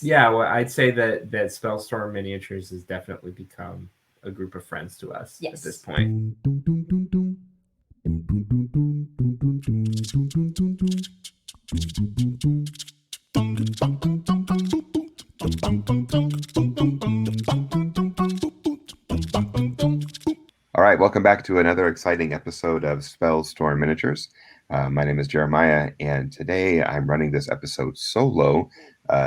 Yeah, well, I'd say that Spellstorm Miniatures has definitely become a group of friends to us at this Yes. point. All right, welcome back to another exciting episode of Spellstorm Miniatures. My name is Jeremiah, and today I'm running this episode solo.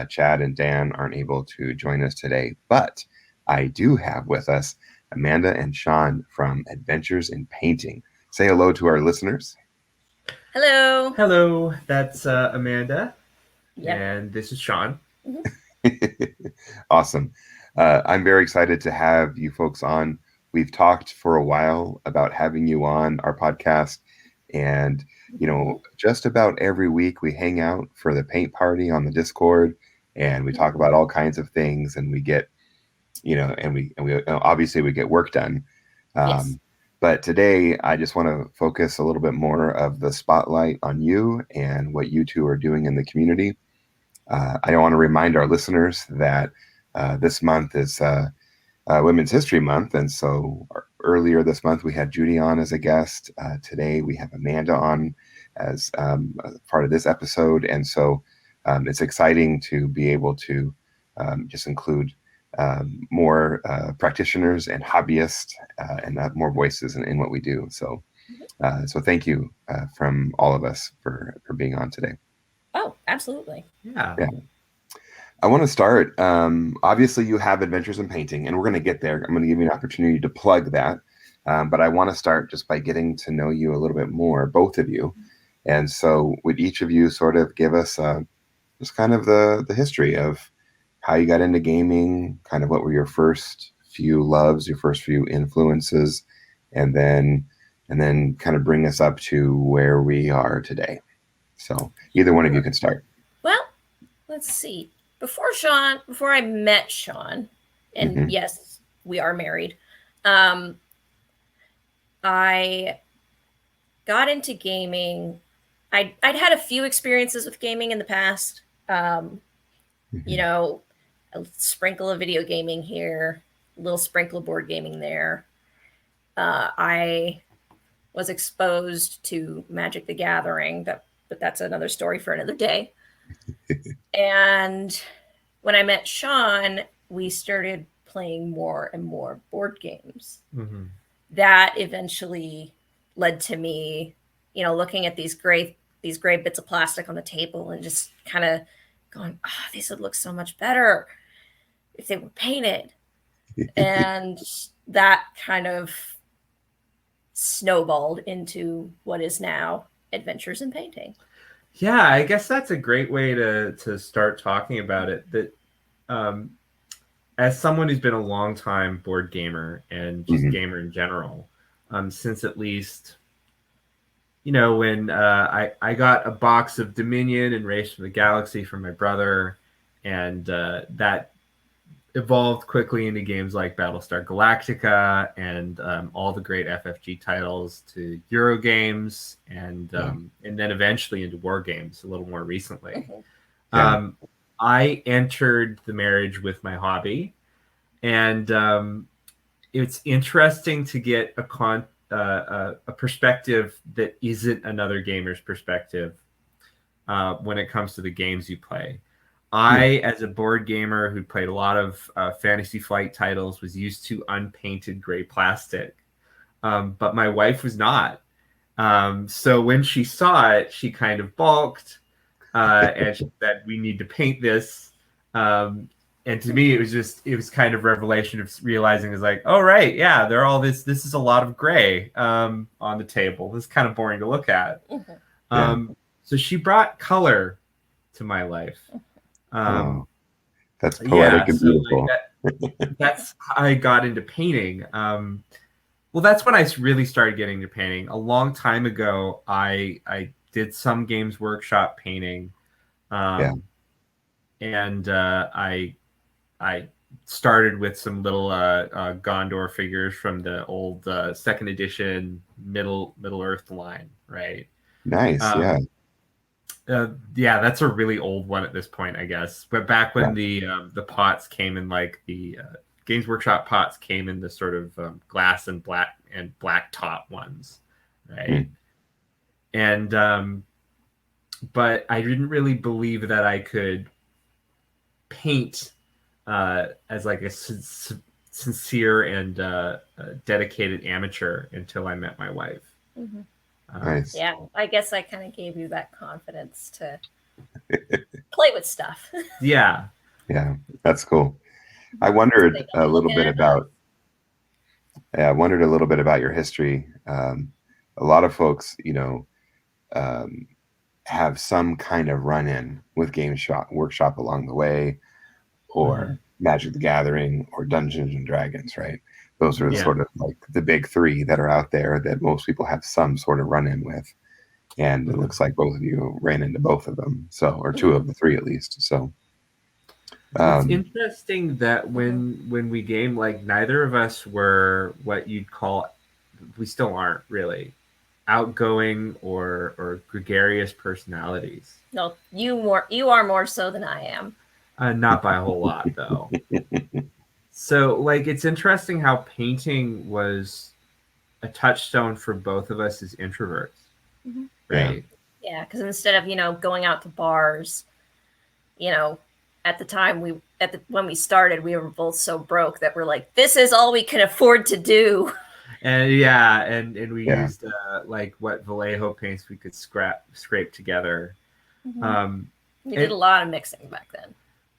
Chad and Dan aren't able to join us today, but I do have with us Amanda and Sean from Adventures in Painting. Say hello to our listeners. Hello. Hello, that's Amanda, Yep. and this is Sean. Mhm. Awesome. I'm very excited to have you folks on. We've talked for a while about having you on our podcast. And, just about every week we hang out for the paint party on the Discord and we talk about all kinds of things and we get, and we obviously we get work done. Yes. Um, but today I just want to focus a little bit more of the spotlight on you and what you two are doing in the community. I want to remind our listeners that this month is Women's History Month. And so earlier this month, we had Judy on as a guest. Today, we have Amanda on as part of this episode. And so it's exciting to be able to just include more practitioners and hobbyists and more voices in what we do. So thank you from all of us for being on today. Oh, absolutely. Yeah. Yeah. I want to start. Obviously, you have Adventures in Painting, and we're going to get there. I'm going to give you an opportunity to plug that. But I want to start just by getting to know you a little bit more, both of you. And so, would each of you sort of give us just kind of the history of how you got into gaming, kind of what were your first few loves, your first few influences, and then kind of bring us up to where we are today. So, either one of you can start. Well, let's see. Before I met Sean, and Hmm. yes, we are married. Um, I got into gaming. I'd had a few experiences with gaming in the past. You Hmm. know, a sprinkle of video gaming here, a little sprinkle of board gaming there. I was exposed to Magic the Gathering, but that's another story for another day. And when I met Sean, we started playing more and more board games. Mm-hmm. That eventually led to me, looking at these gray bits of plastic on the table and just kind of going, oh, these would look so much better if they were painted. And that kind of snowballed into what is now Adventures in Painting. Yeah, I guess that's a great way to start talking about it. That um, as someone who's been a long time board gamer and just Hmm. gamer in general, since at least when I got a box of Dominion and Race for the Galaxy from my brother, and that evolved quickly into games like Battlestar Galactica and all the great FFG titles to Euro games, Yeah. and then eventually into war games a little more recently. Mhm. Yeah. Um, I entered the marriage with my hobby, and it's interesting to get a perspective that isn't another gamer's perspective when it comes to the games you play. Hmm. I, as a board gamer who played a lot of Fantasy Flight titles, was used to unpainted gray plastic, but my wife was not. So when she saw it, she kind of balked and she said, "We need to paint this." And to me, it was kind of revelation of realizing is like, oh right, yeah, they're all this. This is a lot of gray on the table. This is kind of boring to look at. Mhm. Yeah. So she brought color to my life. Oh, Um, that's poetic yeah, and so like beautiful. that's how I got into painting. Well, that's when I really started getting into painting. A long time ago, I did some Games Workshop painting, Yeah. um, and I started with some little Gondor figures from the old second edition Middle Earth line, right? Nice. Yeah. Um, Yeah, that's a really old one at this point, I guess. But back when the pots came in, like the Games Workshop pots came in the sort of glass and black top ones, right? And but I didn't really believe that I could paint as like a sincere and dedicated amateur until I met my wife. Mm-hmm. Nice. Yeah, I guess I kind of gave you that confidence to play with stuff. Yeah, that's cool. I wondered a little bit about. Yeah, I wondered a little bit about your history. A lot of folks, have some kind of run-in with Games Workshop along the way, or Magic the Gathering, or Dungeons and Dragons, right? Those are sort of like the big three that are out there that most people have some sort of run-in with. And it looks like both of you ran into both of them, or two of the three at least. So it's interesting that when we game, like neither of us were what you'd call, we still aren't really outgoing or gregarious personalities. No, you are more so than I am. Not by a whole lot, though. So, like, it's interesting how painting was a touchstone for both of us as introverts, right? Yeah, because instead of going out to bars, at the time when we started, we were both so broke that we're like, this is all we can afford to do. And we used like what Vallejo paints we could scrape together. We did a lot of mixing back then.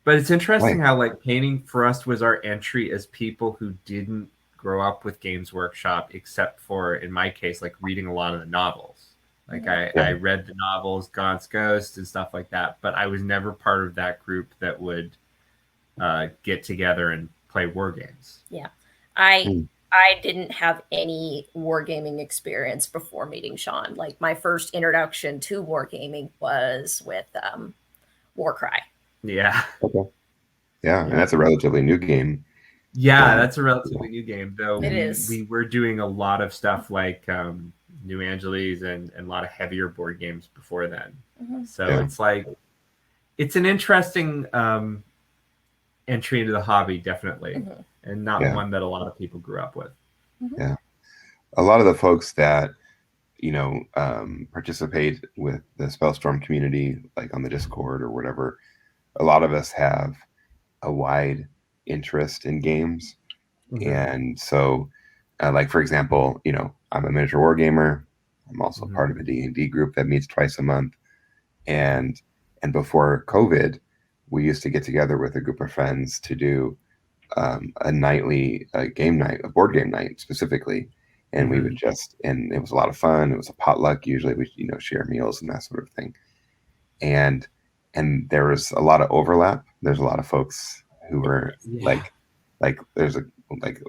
But it's interesting how like painting for us was our entry as people who didn't grow up with Games Workshop, except for, in my case, like reading a lot of the novels. Like I read the novels, Gaunt's Ghost and stuff like that, but I was never part of that group that would get together and play war games. Yeah. I didn't have any wargaming experience before meeting Sean. Like my first introduction to wargaming was with Warcry. Yeah. Okay. Yeah, and that's a relatively new game. Yeah, that's a relatively new game, though. It is. We were doing a lot of stuff like New Angeles and a lot of heavier board games before then. So it's like, it's an interesting entry into the hobby, definitely, and not one that a lot of people grew up with. Yeah. A lot of the folks that, participate with the Spellstorm community, like on the Discord or whatever, a lot of us have a wide interest in games. And so, like, for example, I'm a miniature war gamer. I'm also part of a D&D group that meets twice a month. And before COVID, we used to get together with a group of friends to do a nightly game night, a board game night specifically. And we would and it was a lot of fun. It was a potluck. Usually we, share meals and that sort of thing. And there was a lot of overlap. There's a lot of folks who were like there's a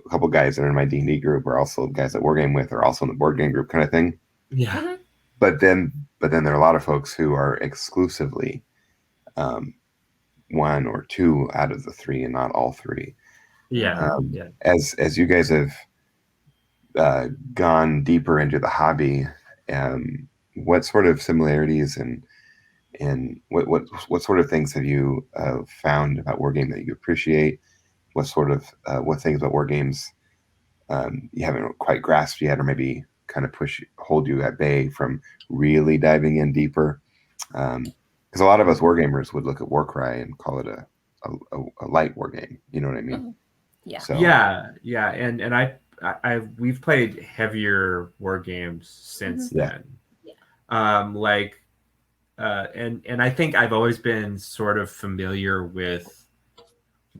couple guys that are in my D&D group are also guys that wargame with are also in the board game group kind of thing. Yeah. But then there are a lot of folks who are exclusively one or two out of the three and not all three. As you guys have gone deeper into the hobby, what sort of similarities and what sort of things have you found about wargame that you appreciate? What sort of what things about war games you haven't quite grasped yet, or maybe kind of hold you at bay from really diving in deeper? Because a lot of us wargamers would look at Warcry and call it a light war game. You know what I mean? Yeah. So, yeah, and we've played heavier war games since then. And I think I've always been sort of familiar with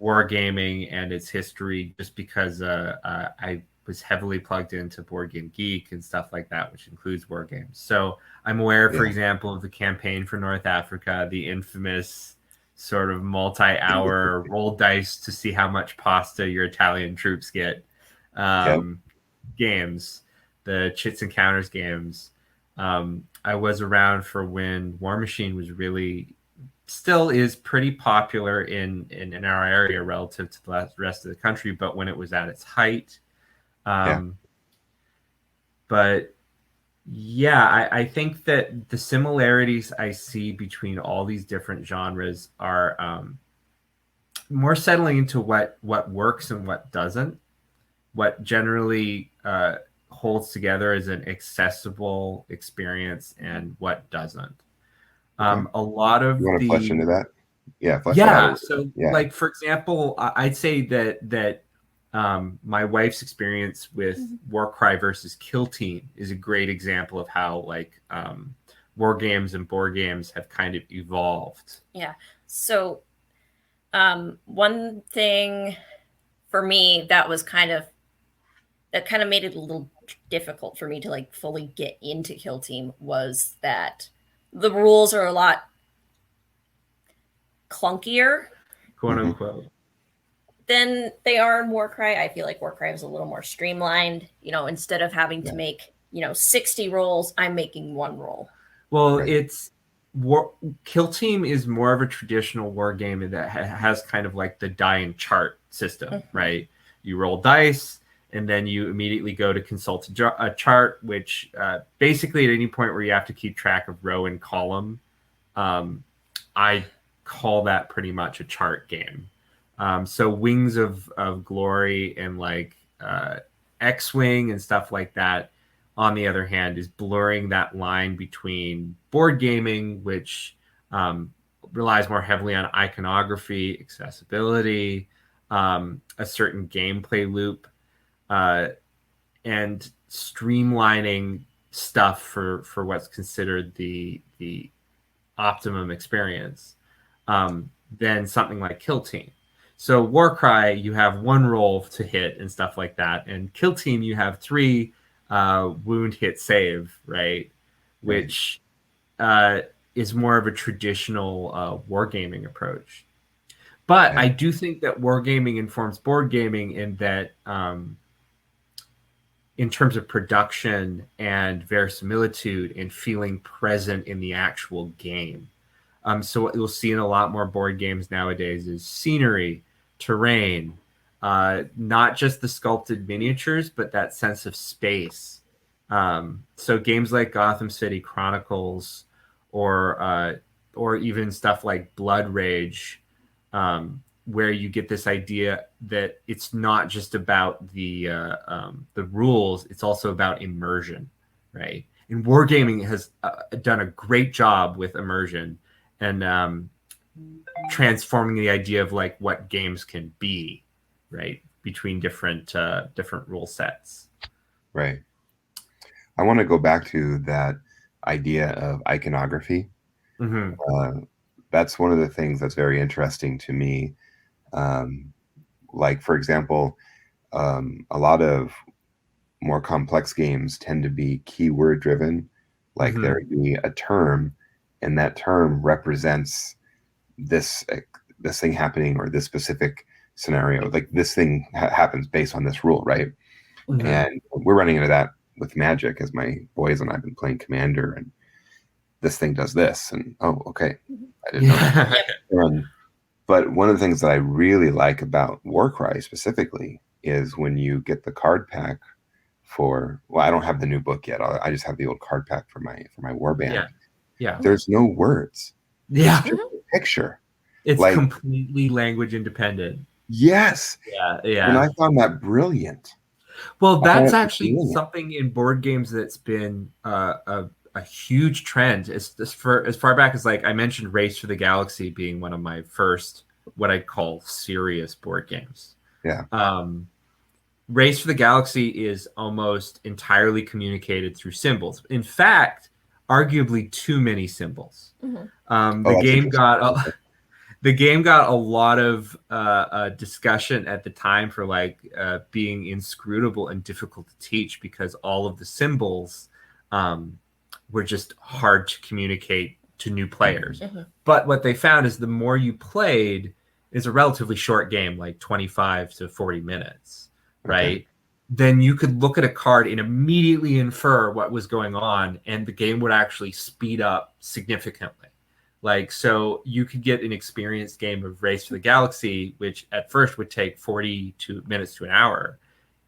wargaming and its history just because I was heavily plugged into Board Game Geek and stuff like that, which includes war games. So I'm aware, for example, of the campaign for North Africa, the infamous sort of multi-hour roll dice to see how much pasta your Italian troops get games, the Chits and Counters games. I was around for when War Machine was still is pretty popular in our area relative to the rest of the country, but when it was at its height. But Yeah, I think that the similarities I see between all these different genres are more settling into what works and what doesn't. What generally holds together is an accessible experience and what doesn't. Okay. A lot You of want to flesh the into that? Yeah, flesh that out a Yeah, little bit. so Yeah. like for example, I'd say that my wife's experience with Warcry versus Kill Team is a great example of how like war games and board games have kind of evolved. Yeah. So one thing for me that kind of made it a little difficult for me to like fully get into Kill Team was that the rules are a lot clunkier Quote Mhm. unquote. than they are in Warcry. I feel like Warcry is a little more streamlined. You know, instead of having Yeah. to make 60 rolls, I'm making one roll. Well, Right. it's Kill Team is more of a traditional war game that has kind of like the die and chart system, right? You roll dice, and then you immediately go to consult a chart, which basically at any point where you have to keep track of row and column, I call that pretty much a chart game. So Wings of Glory and like X-Wing and stuff like that, on the other hand, is blurring that line between board gaming, which relies more heavily on iconography, accessibility, a certain gameplay loop, uh, and streamlining stuff for what's considered the optimum experience, than something like Kill Team. So Warcry, you have one roll to hit and stuff like that, and Kill Team, you have three wound, hit, save, right? Which is more of a traditional wargaming approach. But I do think that wargaming informs board gaming in that, in terms of production and verisimilitude and feeling present in the actual game. So what you'll see in a lot more board games nowadays is scenery, terrain, not just the sculpted miniatures, but that sense of space. So games like Gotham City Chronicles, or even stuff like Blood Rage, where you get this idea that it's not just about the rules; it's also about immersion, right? And wargaming has done a great job with immersion and transforming the idea of like what games can be, right, between different rule sets. Right. I want to go back to that idea of iconography. Mm-hmm. That's one of the things that's very interesting to me. Like, for example, a lot of more complex games tend to be keyword driven. Like there would be a term, and that term represents this this thing happening or this specific scenario. Like this thing happens based on this rule, right? Mm-hmm. And we're running into that with Magic, as my boys and I've been playing Commander, and this thing does this, and oh, okay, I didn't know that. But one of the things that I really like about Warcry specifically is when you get the card pack for, well, I don't have the new book yet. I just have the old card pack for my Warband. Yeah. There's no words. Yeah. It's just a picture. It's like, completely language independent. Yes. Yeah. And I found that brilliant. Well, that's actually something in board games that's been a huge trend. As far back as like I mentioned, Race for the Galaxy being one of my first what I'd call serious board games. Yeah. Race for the Galaxy is almost entirely communicated through symbols. In fact, arguably too many symbols. The game got a lot of discussion at the time for like being inscrutable and difficult to teach because all of the symbols were just hard to communicate to new players. But what they found is the more you played, is a relatively short game, like 25 to 40 minutes, right? Then you could look at a card and immediately infer what was going on, and the game would actually speed up significantly. Like, so you could get an experienced game of Race for the Galaxy, which at first would take 42 minutes to an hour,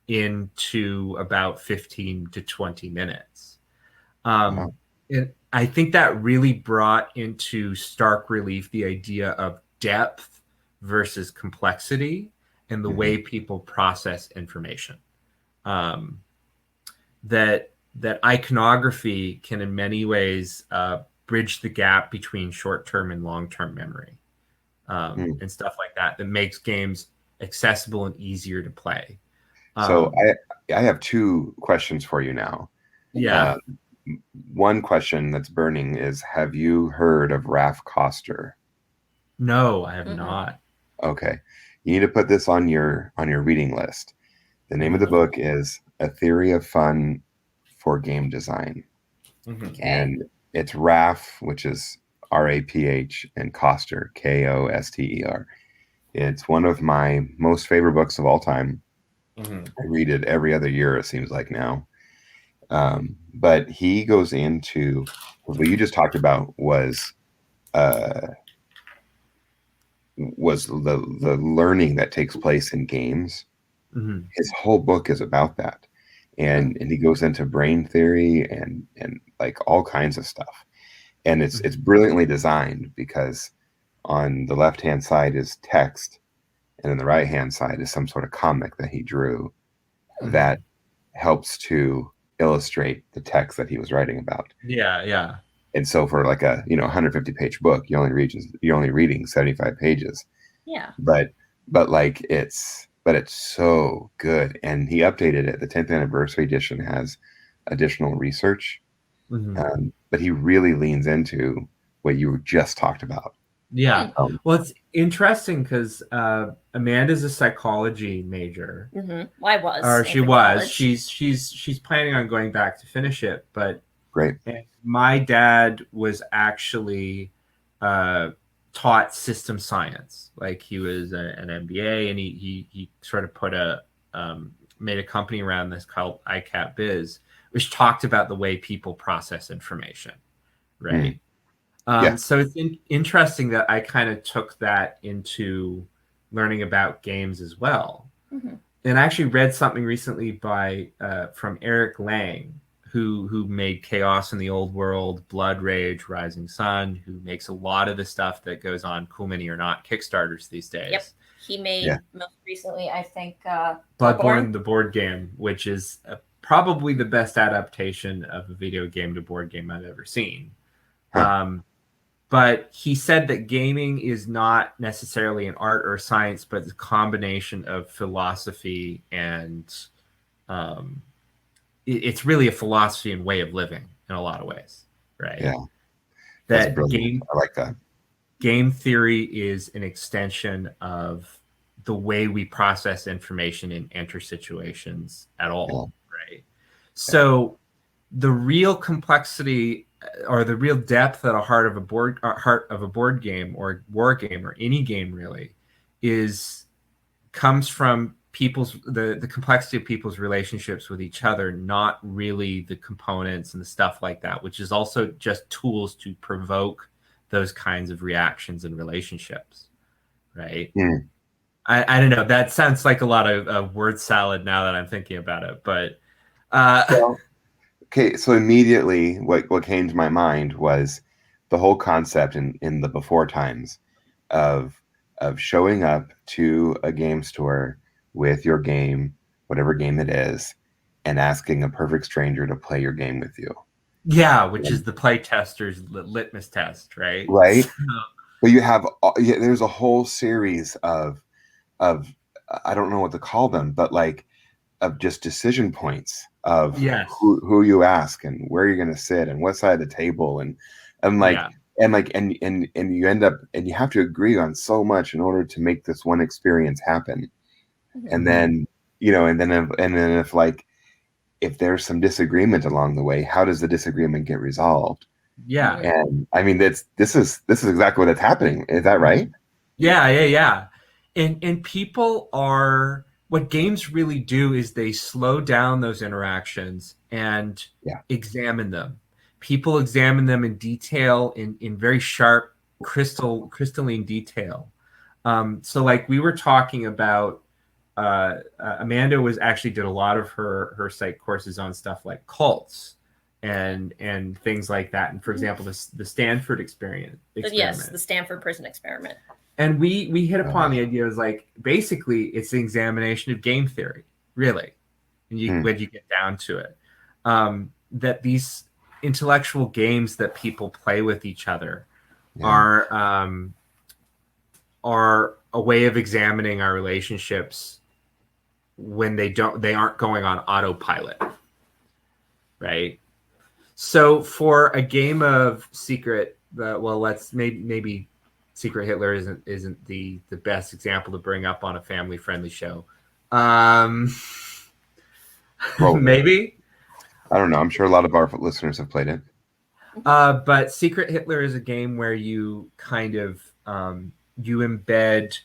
into about 15 to 20 minutes. Wow. And I think that really brought into stark relief the idea of depth versus complexity and the Mhm. way people process information. Um, that iconography can, in many ways, bridge the gap between short-term and long-term memory, Mm. and stuff like that. That makes games accessible and easier to play. So Um, I have two questions for you now. Mhm. yeah, Uh, One question that's burning is, have you heard of Raf Koster? no, I have Mm-mm. not. Okay. You need to put this on your reading list. The name of the Mhm, book is A Theory of Fun for Game Design. mhm, Okay. And it's Raf, which is RAPH, and Koster, Koster. It's one of my most favorite books of all time. mhm, I read it every other year, it seems like now. But he goes into what you just talked about uh, was the learning that takes place in games. mhm, His whole book is about that, Hmm. and he goes into brain theory and like all kinds of stuff. And it's mhm, brilliantly designed because on the left hand side is text, and then the right hand side is some sort of comic that he drew that mhm. helps to illustrate the text that he was writing about. Yeah, yeah. And so for like a 150-page book, you're only reading 75 pages. Yeah. But it's so good. And he updated it. The 10th anniversary edition has additional research, Mhm. but he really leans into what you just talked about. Yeah. Hmm. Well, it's interesting because Amanda's a psychology major, Mm-hmm. Well, I was or in she for was. college. She's planning on going back to finish it. But Great. my dad was actually uh, taught system science. Like he was an MBA, and he sort of made a company around this called ICAP Biz, which talked about the way people process information, Mm, right? yeah. So it's interesting that I kind of took that into learning about games as well. Mm-hmm. And I actually read something recently by from Eric Lang, who made Chaos in the Old World, Blood Rage, Rising Sun, who makes a lot of the stuff that goes on Cool Mini or Not Kickstarters these Yep. days. He Yeah. made most recently, I think, Bloodborne, Bloodborne. the board game, which is probably the best adaptation of a video game to board game I've ever seen. Huh. Um, but he said that gaming is not necessarily an art or a science, but it's a combination of philosophy and um, it's really a philosophy and way of living in a lot of ways, right? Yeah. That's That brilliant. I like that. game theory is an extension of the way we process information and enter situations at Yeah. all, right? Yeah. So the real complexity or the real depth at a heart of a board game or war game or any game really is comes from the complexity of people's relationships with each other, not really the components and the stuff like that, which is also just tools to provoke those kinds of reactions and relationships, right? Mm. I don't know, that sounds like a lot of word salad now that I'm thinking about it, but Well, okay, so immediately what came to my mind was the whole concept in the before times of showing up to a game store with your game, whatever game it is, and asking a perfect stranger to play your game with you. yeah, which is And- the play tester's litmus test, right? right? But you have there's a whole series of I don't know what to call them, but like of just decision points of Yes. who you ask and where you're going to sit and what side of the table and like Yeah. and you end up and you have to agree on so much in order to make this one experience happen. Mm-hmm. And then and then if there's some disagreement along the way, how does the disagreement get resolved? Yeah. Mm-hmm. And I mean this is exactly what's happening. Is that right? Yeah, yeah, yeah. And people are what games really do is they slow down those interactions and Yeah. examine them. People examine them in detail, in very sharp, crystalline detail. So like we were talking about Amanda was actually did a lot of her site courses on stuff like cults and things like that. And for example, the Stanford experiment. Yes, the Stanford Prison Experiment. And we hit upon the idea is like basically it's an examination of game theory, really, and when you get down to it, that these intellectual games that people play with each other are a way of examining our relationships when they aren't going on autopilot, right? So for a game of Secret, let's maybe Secret Hitler isn't the best example to bring up on a family friendly show. Maybe. I don't know. I'm sure a lot of our listeners have played it. But Secret Hitler is a game where you kind of you embed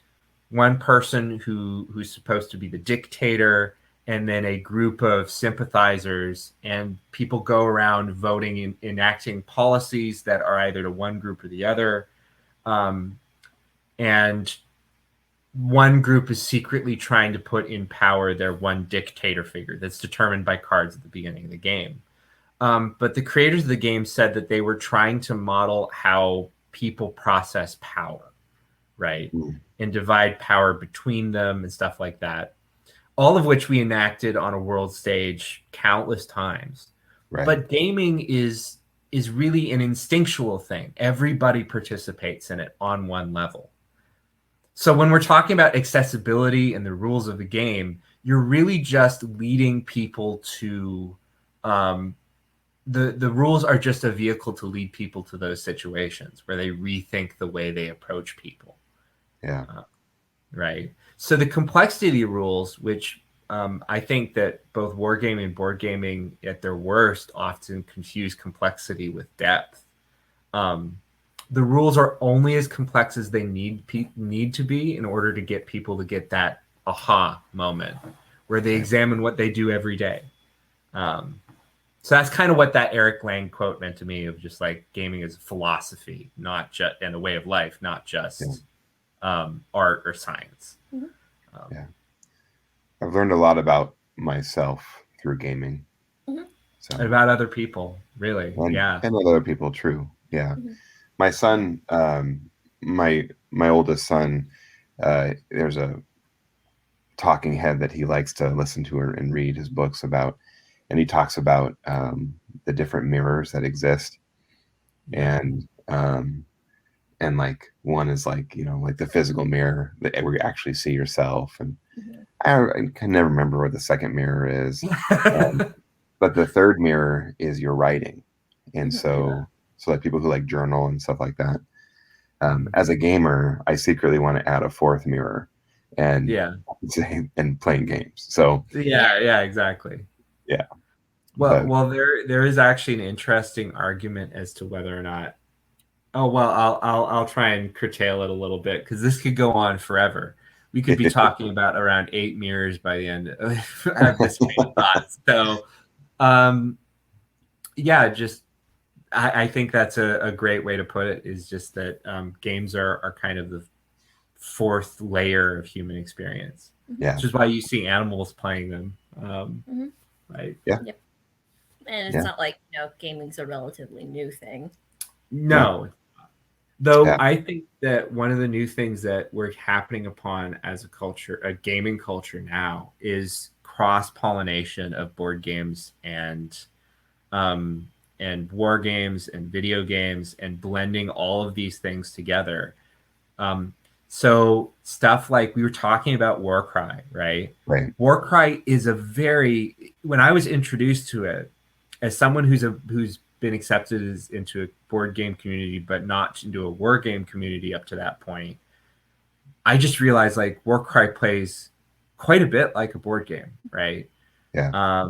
one person who's supposed to be the dictator, and then a group of sympathizers, and people go around voting enacting policies that are either to one group or the other. And one group is secretly trying to put in power their one dictator figure that's determined by cards at the beginning of the game. But the creators of the game said that they were trying to model how people process power, right? And divide power between them and stuff like that. All of which we enacted on a world stage countless times. Right. But gaming is really an instinctual thing. Everybody participates in it on one level. So when we're talking about accessibility and the rules of the game, you're really just leading people to the rules are just a vehicle to lead people to those situations where they rethink the way they approach people. Yeah. Right. So the complexity of the rules, which I think that both wargaming and board gaming at their worst often confuse complexity with depth. The rules are only as complex as they need to be in order to get people to get that aha moment where they examine what they do every day. So that's kind of what that Eric Lang quote meant to me, of just like gaming is a philosophy, not just and a way of life, not just art or science. I've learned a lot about myself through gaming. So. And about other people, really. And other people, true. Yeah. My son, my oldest son, there's a talking head that he likes to listen to and read his books about, and he talks about the different mirrors that exist, and like one is like, like the physical mirror that where you actually see yourself, and I can never remember what the second mirror is, but the third mirror is your writing, and so like people who like journal and stuff like that. As a gamer, I secretly want to add a fourth mirror, and playing games. So exactly. Yeah. Well, there is actually an interesting argument as to whether or not. Oh well, I'll try and curtail it a little bit because this could go on forever. We could be talking about around 8 mirrors by the end of this train of thought. So, I think that's a great way to put it. Is just that games are kind of the fourth layer of human experience. Yeah, which is why you see animals playing them. Right. Yeah. Yep. And it's not like gaming's a relatively new thing. No. Though I think that one of the new things that we're happening upon as a culture, a gaming culture now, is cross-pollination of board games and war games and video games, and blending all of these things together. So stuff like we were talking about Warcry, right? Right. Warcry is when I was introduced to it as someone who's been accepted into a board game community, but not into a war game community up to that point, I just realized like Warcry plays quite a bit like a board game, right? Yeah.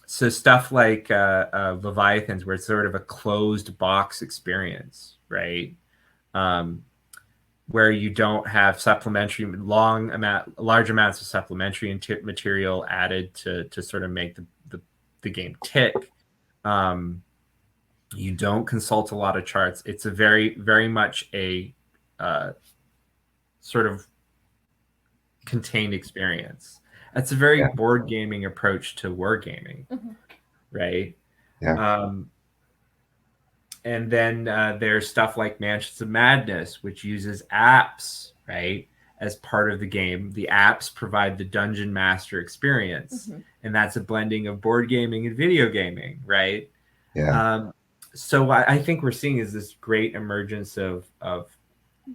So stuff like Leviathans, where it's sort of a closed box experience, right? Where you don't have large amounts of supplementary material added to sort of make the game tick. You don't consult a lot of charts. It's a very, very much a sort of contained experience. That's a very board gaming approach to wargaming, right? Yeah. And then there's stuff like Mansions of Madness, which uses apps, right, as part of the game. The apps provide the dungeon master experience, and that's a blending of board gaming and video gaming, right? Yeah. So what I think we're seeing is this great emergence of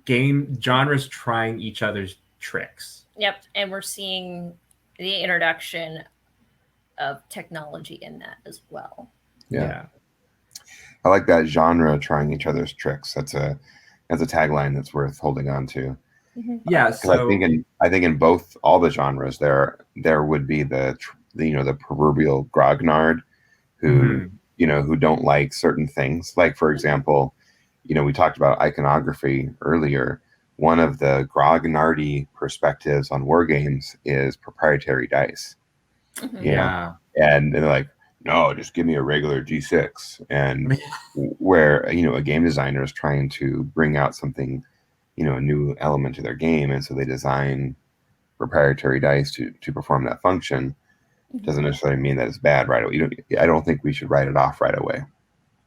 game genres trying each other's tricks. Yep, and we're seeing the introduction of technology in that as well. Yeah. I like that, genre trying each other's tricks. That's a tagline that's worth holding on to. Yeah, so I think in both, all the genres, there would be the proverbial grognard who who don't like certain things. Like, for example, we talked about iconography earlier. One of the grognardy perspectives on war games is proprietary dice. And they're like, no, just give me a regular G6. And where a game designer is trying to bring out something, a new element to their game, and so they design proprietary dice to perform that function, doesn't necessarily mean that it's bad right away. I don't think we should write it off right away.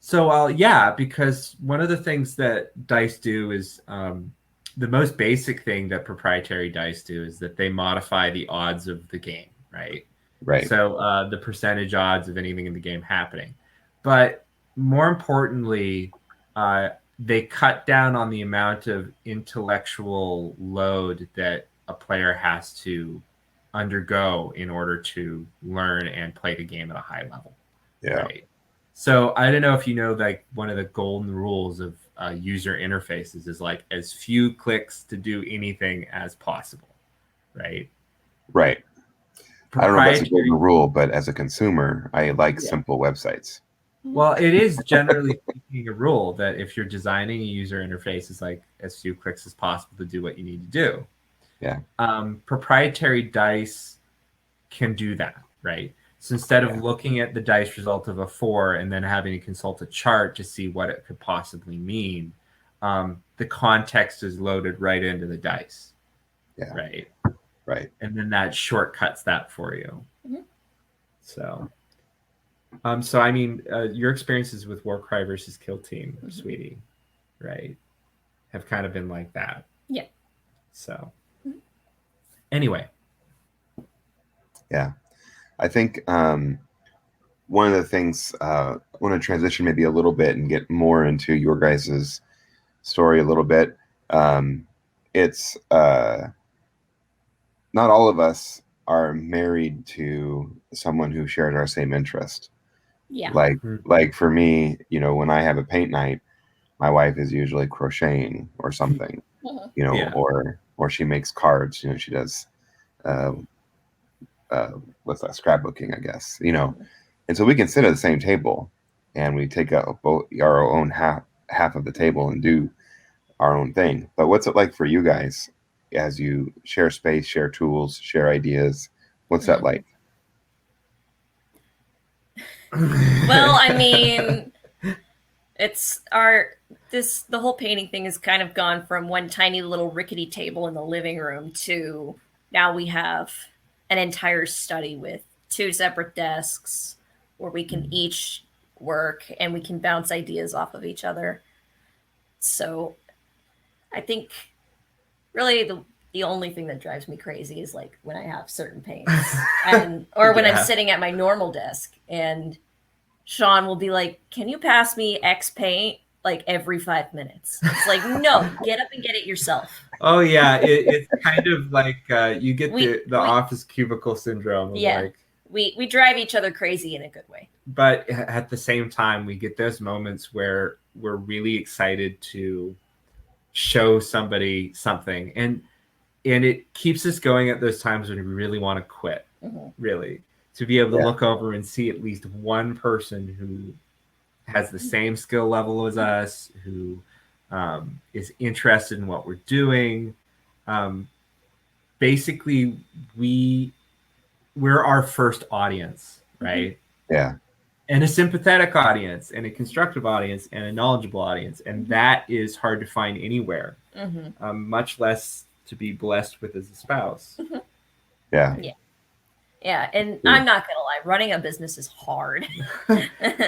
So because one of the things that dice do is the most basic thing that proprietary dice do is that they modify the odds of the game, right? Right. So the percentage odds of anything in the game happening. But more importantly, they cut down on the amount of intellectual load that a player has to undergo in order to learn and play the game at a high level. Yeah. Right? So I don't know if you know, like, one of the golden rules of user interfaces is like as few clicks to do anything as possible. Right. Right. I don't know if that's a golden rule, but as a consumer, I like simple websites. Well, it is generally speaking a rule that if you're designing a user interface, it's like as few clicks as possible to do what you need to do. Yeah. Proprietary dice can do that, right? So instead of looking at the dice result of a 4 and then having to consult a chart to see what it could possibly mean, the context is loaded right into the dice. Yeah. Right. Right. And then that shortcuts that for you. So, I mean, your experiences with Warcry versus Kill Team, sweetie, right, have kind of been like that. Yeah. So, anyway. Yeah. I think one of the things, I want to transition maybe a little bit and get more into your guys' story a little bit. It's not all of us are married to someone who shares our same interest. Yeah. Like for me, when I have a paint night, my wife is usually crocheting or something, or she makes cards. She does what's that, scrapbooking, I guess. And so we can sit at the same table, and we take up both our own half of the table and do our own thing. But what's it like for you guys as you share space, share tools, share ideas? What's that like? Well, I mean, it's the whole painting thing has kind of gone from one tiny little rickety table in the living room to now we have an entire study with 2 separate desks where we can each work and we can bounce ideas off of each other. So I think really the only thing that drives me crazy is like when I have certain paints or when I'm sitting at my normal desk and Sean will be like, can you pass me X paint like every 5 minutes? It's like, no, get up and get it yourself. Oh yeah. It's kind of like you get the office cubicle syndrome. Like, we drive each other crazy in a good way. But at the same time, we get those moments where we're really excited to show somebody something, and it keeps us going at those times when we really want to quit. Really, to be able to look over and see at least one person who has the same skill level as us, who is interested in what we're doing. Basically, we're our first audience, right? Yeah. And a sympathetic audience, and a constructive audience, and a knowledgeable audience. And that is hard to find anywhere, much less to be blessed with as a spouse. Yeah. Yeah, and I'm not gonna lie, running a business is hard.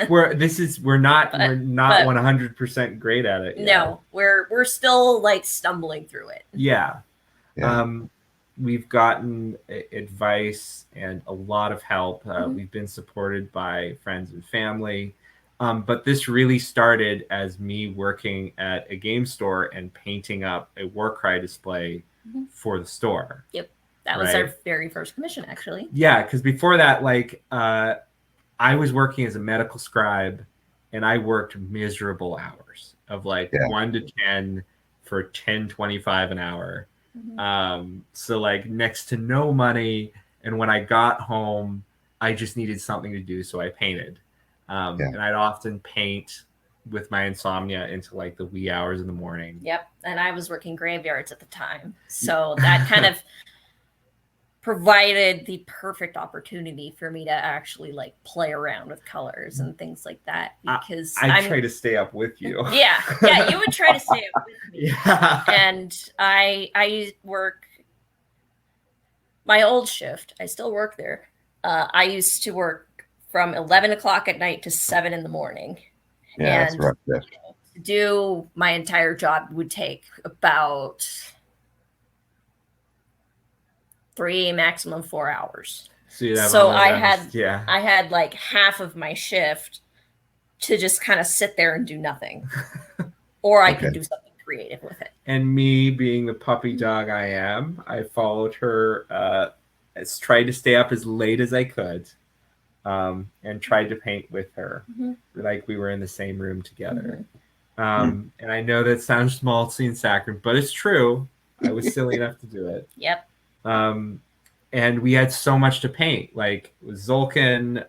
we're not But- 100% great at it yet. No, we're still like stumbling through it. Yeah. Yeah. We've gotten advice and a lot of help. Mhm. We've been supported by friends and family. But this really started as me working at a game store and painting up a Warcry display Mhm. for the store. That was our Right. very first commission, actually. Yeah, because before that, like, I was working as a medical scribe, and I worked miserable hours of like Yeah. 1 to 10 for 10.25 an hour. Mhm. So like next to no money, and when I got home, I just needed something to do, so I painted. Yeah. And I'd often paint with my insomnia into like the wee hours in the morning. Yep, and I was working graveyards at the time, so that kind of provided the perfect opportunity for me to actually like play around with colors and things like that because I try to stay up with you. yeah, you would try to stay up with me. Yeah. And I work my old shift. I still work there. I used to work from 11 o'clock at night to 7 in the morning. Yeah, that's And- rough. Yeah. To do my entire job would take about 3, maximum 4 hours. So, you'd have So all those I hours- had- yeah. I had like half of my shift to just kind of sit there and do nothing. Or I could Okay. do something creative with it. And me being the puppy dog I am, I followed her, tried to stay up as late as I could, and tried to paint with her, Mhm. like we were in the same room together. Mhm. And I know that sounds schmaltzy and saccharine, but it's true. I was silly enough to do it. Yep. And we had so much to paint, like Zolkin,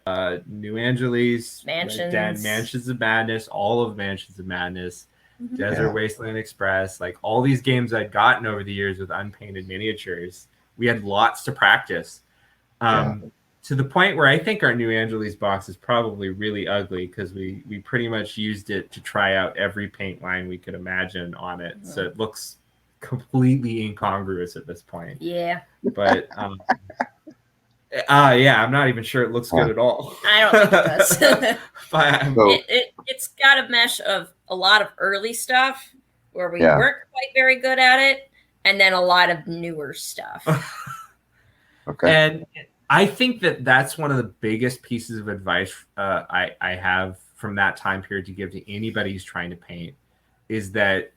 New Angeles, Mansions. Mansions of Madness, all of Mansions of Madness, Mhm. Desert Yeah. Wasteland Express, like all these games I'd gotten over the years with unpainted miniatures. We had lots to practice. To the point where I think our New Angeles box is probably really ugly because we pretty much used it to try out every paint line we could imagine on it. Mhm. So it looks completely incongruous at this point. Yeah. But yeah, I'm not even sure it looks good at all. I don't think it does. But I'm- So It's got a mesh of a lot of early stuff where we Yeah. weren't quite very good at it, and then a lot of newer stuff. okay. And I think that that's one of the biggest pieces of advice I have from that time period to give to anybody who's trying to paint is that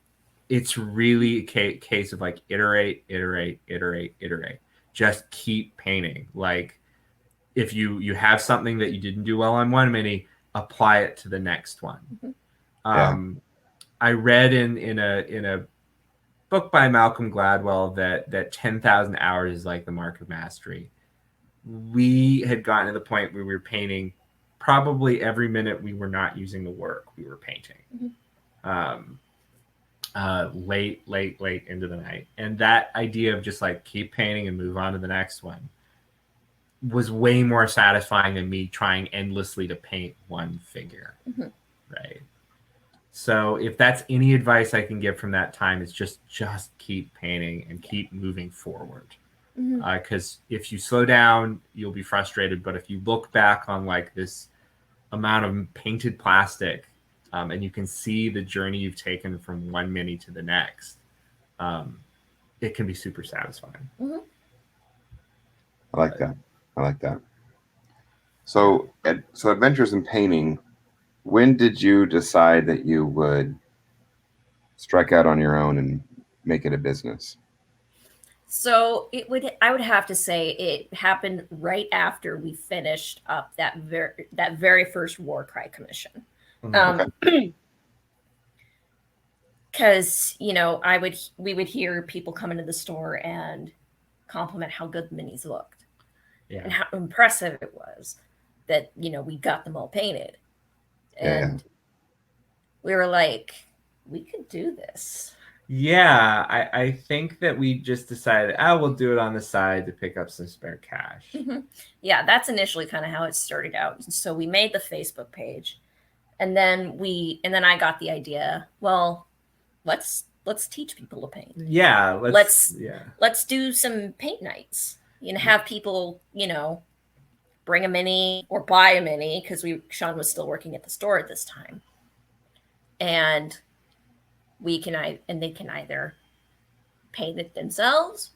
it's really a case of like iterate. Just keep painting. Like if you have something that you didn't do well on one mini, apply it to the next one. Mhm. I read in a book by Malcolm Gladwell that 10,000 hours is like the mark of mastery. We had gotten to the point where we were painting probably every minute we were not using the work, we were painting. Late into the night. And that idea of just like keep painting and move on to the next one was way more satisfying than me trying endlessly to paint one figure. Mhm. Right. So if that's any advice I can give from that time, it's just keep painting and keep moving forward. Mhm. Because if you slow down, you'll be frustrated. But if you look back on like this amount of painted plastic, and you can see the journey you've taken from one mini to the next, it can be super satisfying. I like that. I like that. So, so Adventures in Painting, when did you decide that you would strike out on your own and make it a business? So I would have to say it happened right after we finished up that very first Warcry commission. Because we would hear people come into the store and compliment how good the minis looked and how impressive it was that we got them all painted, and we were like, we could do this. Yeah, I think that we just decided, we'll do it on the side to pick up some spare cash. Mhm. Yeah, that's initially kind of how it started out. So we made the Facebook page, and then I got the idea, well, let's teach people to paint. Yeah, Let's do some paint nights. Have people, bring a mini or buy a mini, because Sean was still working at the store at this time, and they can either paint it themselves,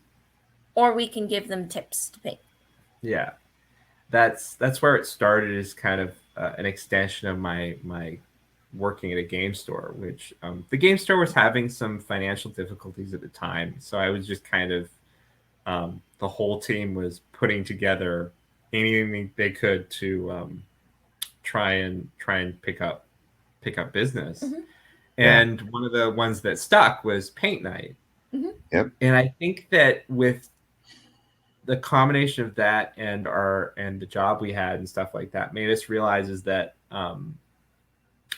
or we can give them tips to paint. Yeah, that's where it started, is kind of an extension of my working at a game store, which the game store was having some financial difficulties at the time. So I was just kind of, the whole team was putting together anything they could to try and pick up business. Mm-hmm. And one of the ones that stuck was paint night. Mm-hmm. Yep. And I think that with the combination of that and the job we had and stuff like that made us realize is that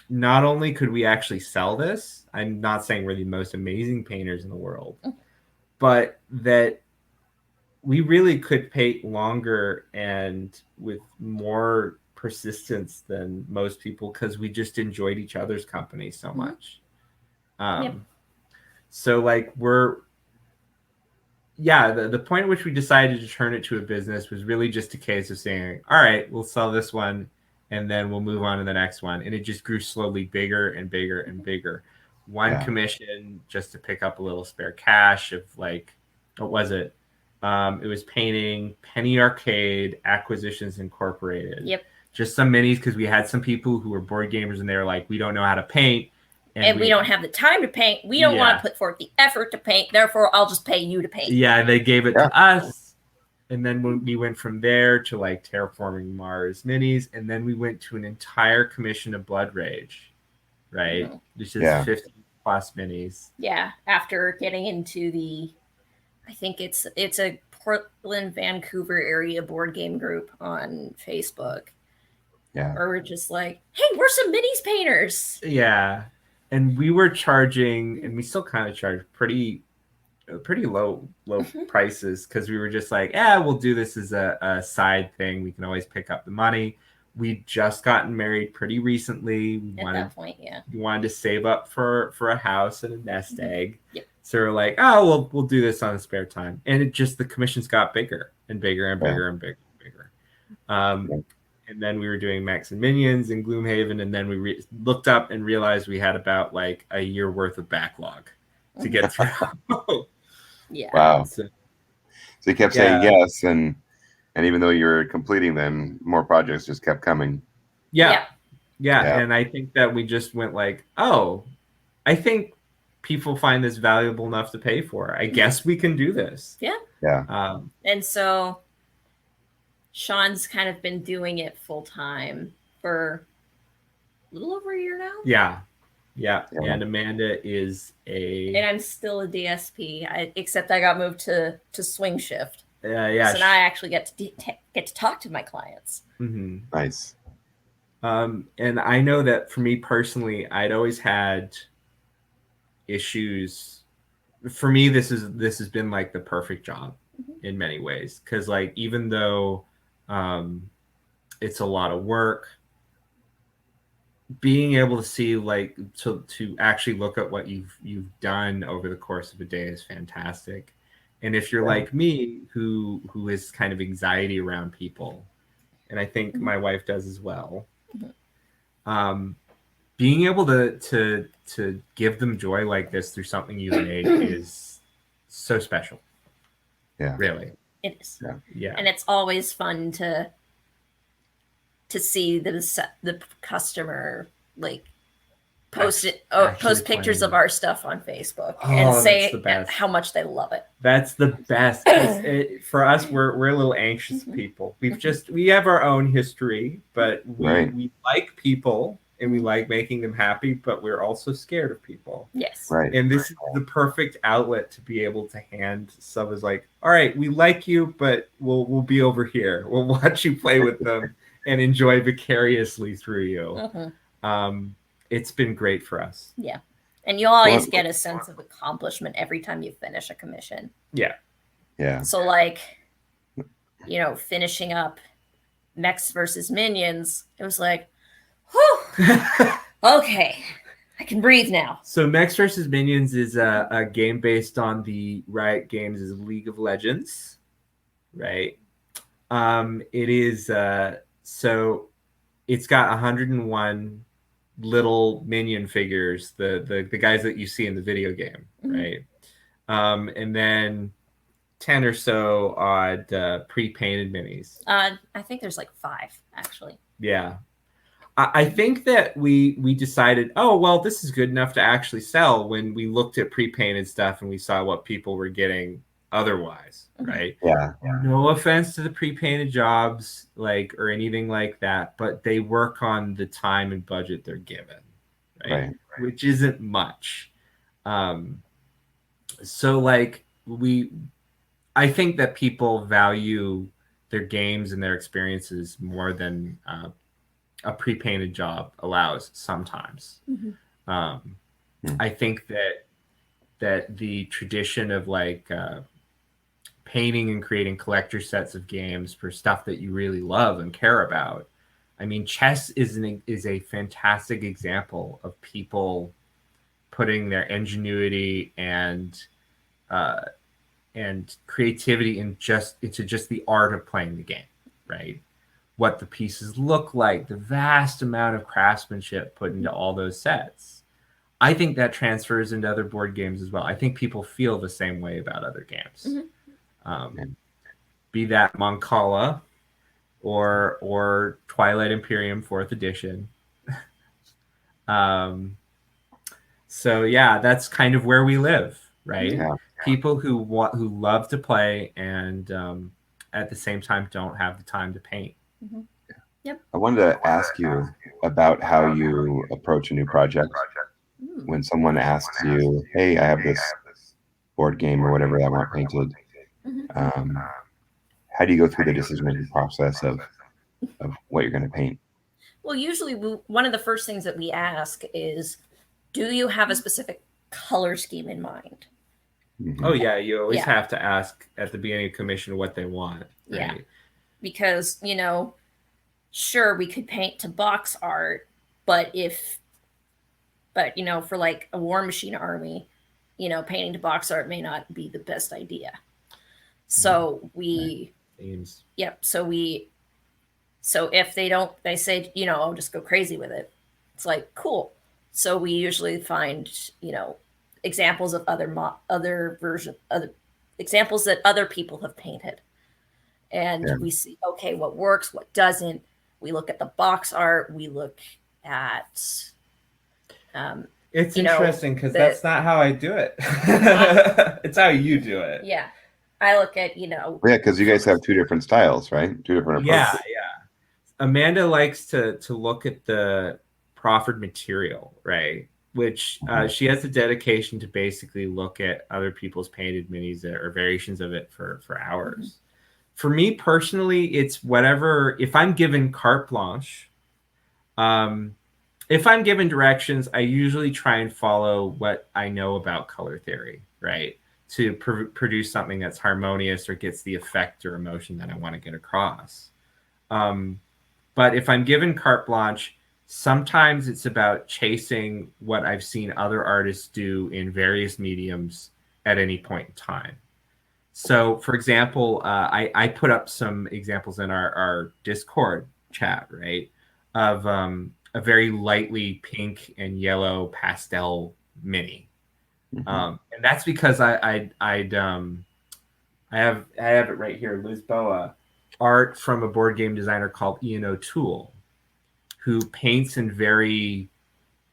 not only could we actually sell this, I'm not saying we're the most amazing painters in the world, but that we really could paint longer and with more persistence than most people, because we just enjoyed each other's company so much. Yep. So like the point at which we decided to turn it to a business was really just a case of saying, all right, we'll sell this one and then we'll move on to the next one. And it just grew slowly bigger and bigger and bigger. One commission just to pick up a little spare cash of like, what was it? It was painting Penny Arcade Acquisitions Incorporated. Yep. Just some minis, because we had some people who were board gamers and they were like, we don't know how to paint. And we don't have the time to paint. We don't want to put forth the effort to paint. Therefore, I'll just pay you to paint. Yeah, they gave it to us. And then we went from there to like Terraforming Mars minis. And then we went to an entire commission of Blood Rage, right? Mm-hmm. Which is 50 plus minis. Yeah, after getting into I think it's a Portland, Vancouver area board game group on Facebook. Yeah. Where we're just like, hey, we're some minis painters. Yeah. And we were charging, and we still kind of charge pretty low prices, because we were just like, we'll do this as a side thing. We can always pick up the money. We'd just gotten married pretty recently. That point, we wanted to save up for a house and a nest egg. Yep. So we're like, we'll do this on a spare time. And the commissions got bigger and bigger and bigger and bigger and bigger. And then we were doing Mechs and Minions and Gloomhaven, and then we looked up and realized we had about like a year worth of backlog to get through. Yeah. Wow. So you kept saying yes, and even though you're completing them, more projects just kept coming. Yeah. And I think that we just went like, I think people find this valuable enough to pay for. I guess we can do this. Yeah. And so Sean's kind of been doing it full time for a little over a year now. Yeah. And Amanda is and I'm still a DSP, except I got moved to Swing Shift. Yeah. So now I actually get to talk to my clients. Mm-hmm. Nice. And I know that for me personally, I'd always had issues. For me, this has been like the perfect job in many ways, because like even though it's a lot of work, being able to see like to actually look at what you've done over the course of a day is fantastic. And if you're like me, who is kind of anxiety around people, and I think my wife does as well, being able to give them joy like this through something you made is so special. Yeah, really. It is. Yeah. And it's always fun to see the customer like post pictures of our stuff on Facebook and say how much they love it. That's the best. For us, we're a little anxious people. We have our own history, but we like people and we like making them happy, but we're also scared of people. Yes. Right. And this is the perfect outlet to be able to hand stuff as like, all right, we like you, but we'll be over here. We'll watch you play with them and enjoy vicariously through you. It's been great for us. Yeah. And you always get a sense of accomplishment every time you finish a commission. Yeah. Yeah. So like, finishing up Mechs versus Minions, it was like, whew, okay, I can breathe now. So Mechs vs. Minions is a game based on the Riot Games' League of Legends, right? It is so it's got 101 little minion figures, the guys that you see in the video game, right? And then 10 or so odd pre-painted minis. I think there's like 5 actually. Yeah. I think that we decided, oh, well, this is good enough to actually sell when we looked at pre-painted stuff and we saw what people were getting otherwise, right? Yeah. No offense to the pre-painted jobs, like, or anything like that, but they work on the time and budget they're given, right? Which isn't much. So like I think that people value their games and their experiences more than a pre-painted job allows sometimes. I think that the tradition of like painting and creating collector sets of games for stuff that you really love and care about. I mean, chess is a fantastic example of people putting their ingenuity and creativity into just the art of playing the game, right? What the pieces look like, the vast amount of craftsmanship put into all those sets. I think that transfers into other board games as well. I think people feel the same way about other games. Be that Moncala or Twilight Imperium 4th edition. So yeah, that's kind of where we live, right? Yeah. People who love to play and at the same time don't have the time to paint. Yep. I wanted to ask you about how you approach a new project. When someone asks you, hey, I have this board game or whatever that I want painted, how do you go through the decision-making process of what you're going to paint? Well, usually one of the first things that we ask is, do you have a specific color scheme in mind? Oh yeah, you always have to ask at the beginning of commission what they want. Right? Yeah, because sure, we could paint to box art, but for like a War Machine army, painting to box art may not be the best idea. So so if they say, I'll just go crazy with it. It's like, cool. So we usually find, examples of examples that other people have painted. And we see, okay, what works, what doesn't. We look at the box art. We look at it's interesting because that's not how I do it. It's how you do it. Yeah. I look at, Yeah, because you guys have 2 different styles, right? 2 different approaches. Yeah. Amanda likes to look at the proffered material, right? Which she has the dedication to basically look at other people's painted minis or variations of it for hours. For me personally, it's whatever. If I'm given carte blanche, if I'm given directions, I usually try and follow what I know about color theory, right? To produce something that's harmonious or gets the effect or emotion that I want to get across. But if I'm given carte blanche, sometimes it's about chasing what I've seen other artists do in various mediums at any point in time. So, for example, I put up some examples in our Discord chat, right, of a very lightly pink and yellow pastel mini. And that's because I have it right here, Lisboa, art from a board game designer called Ian O'Toole, who paints in very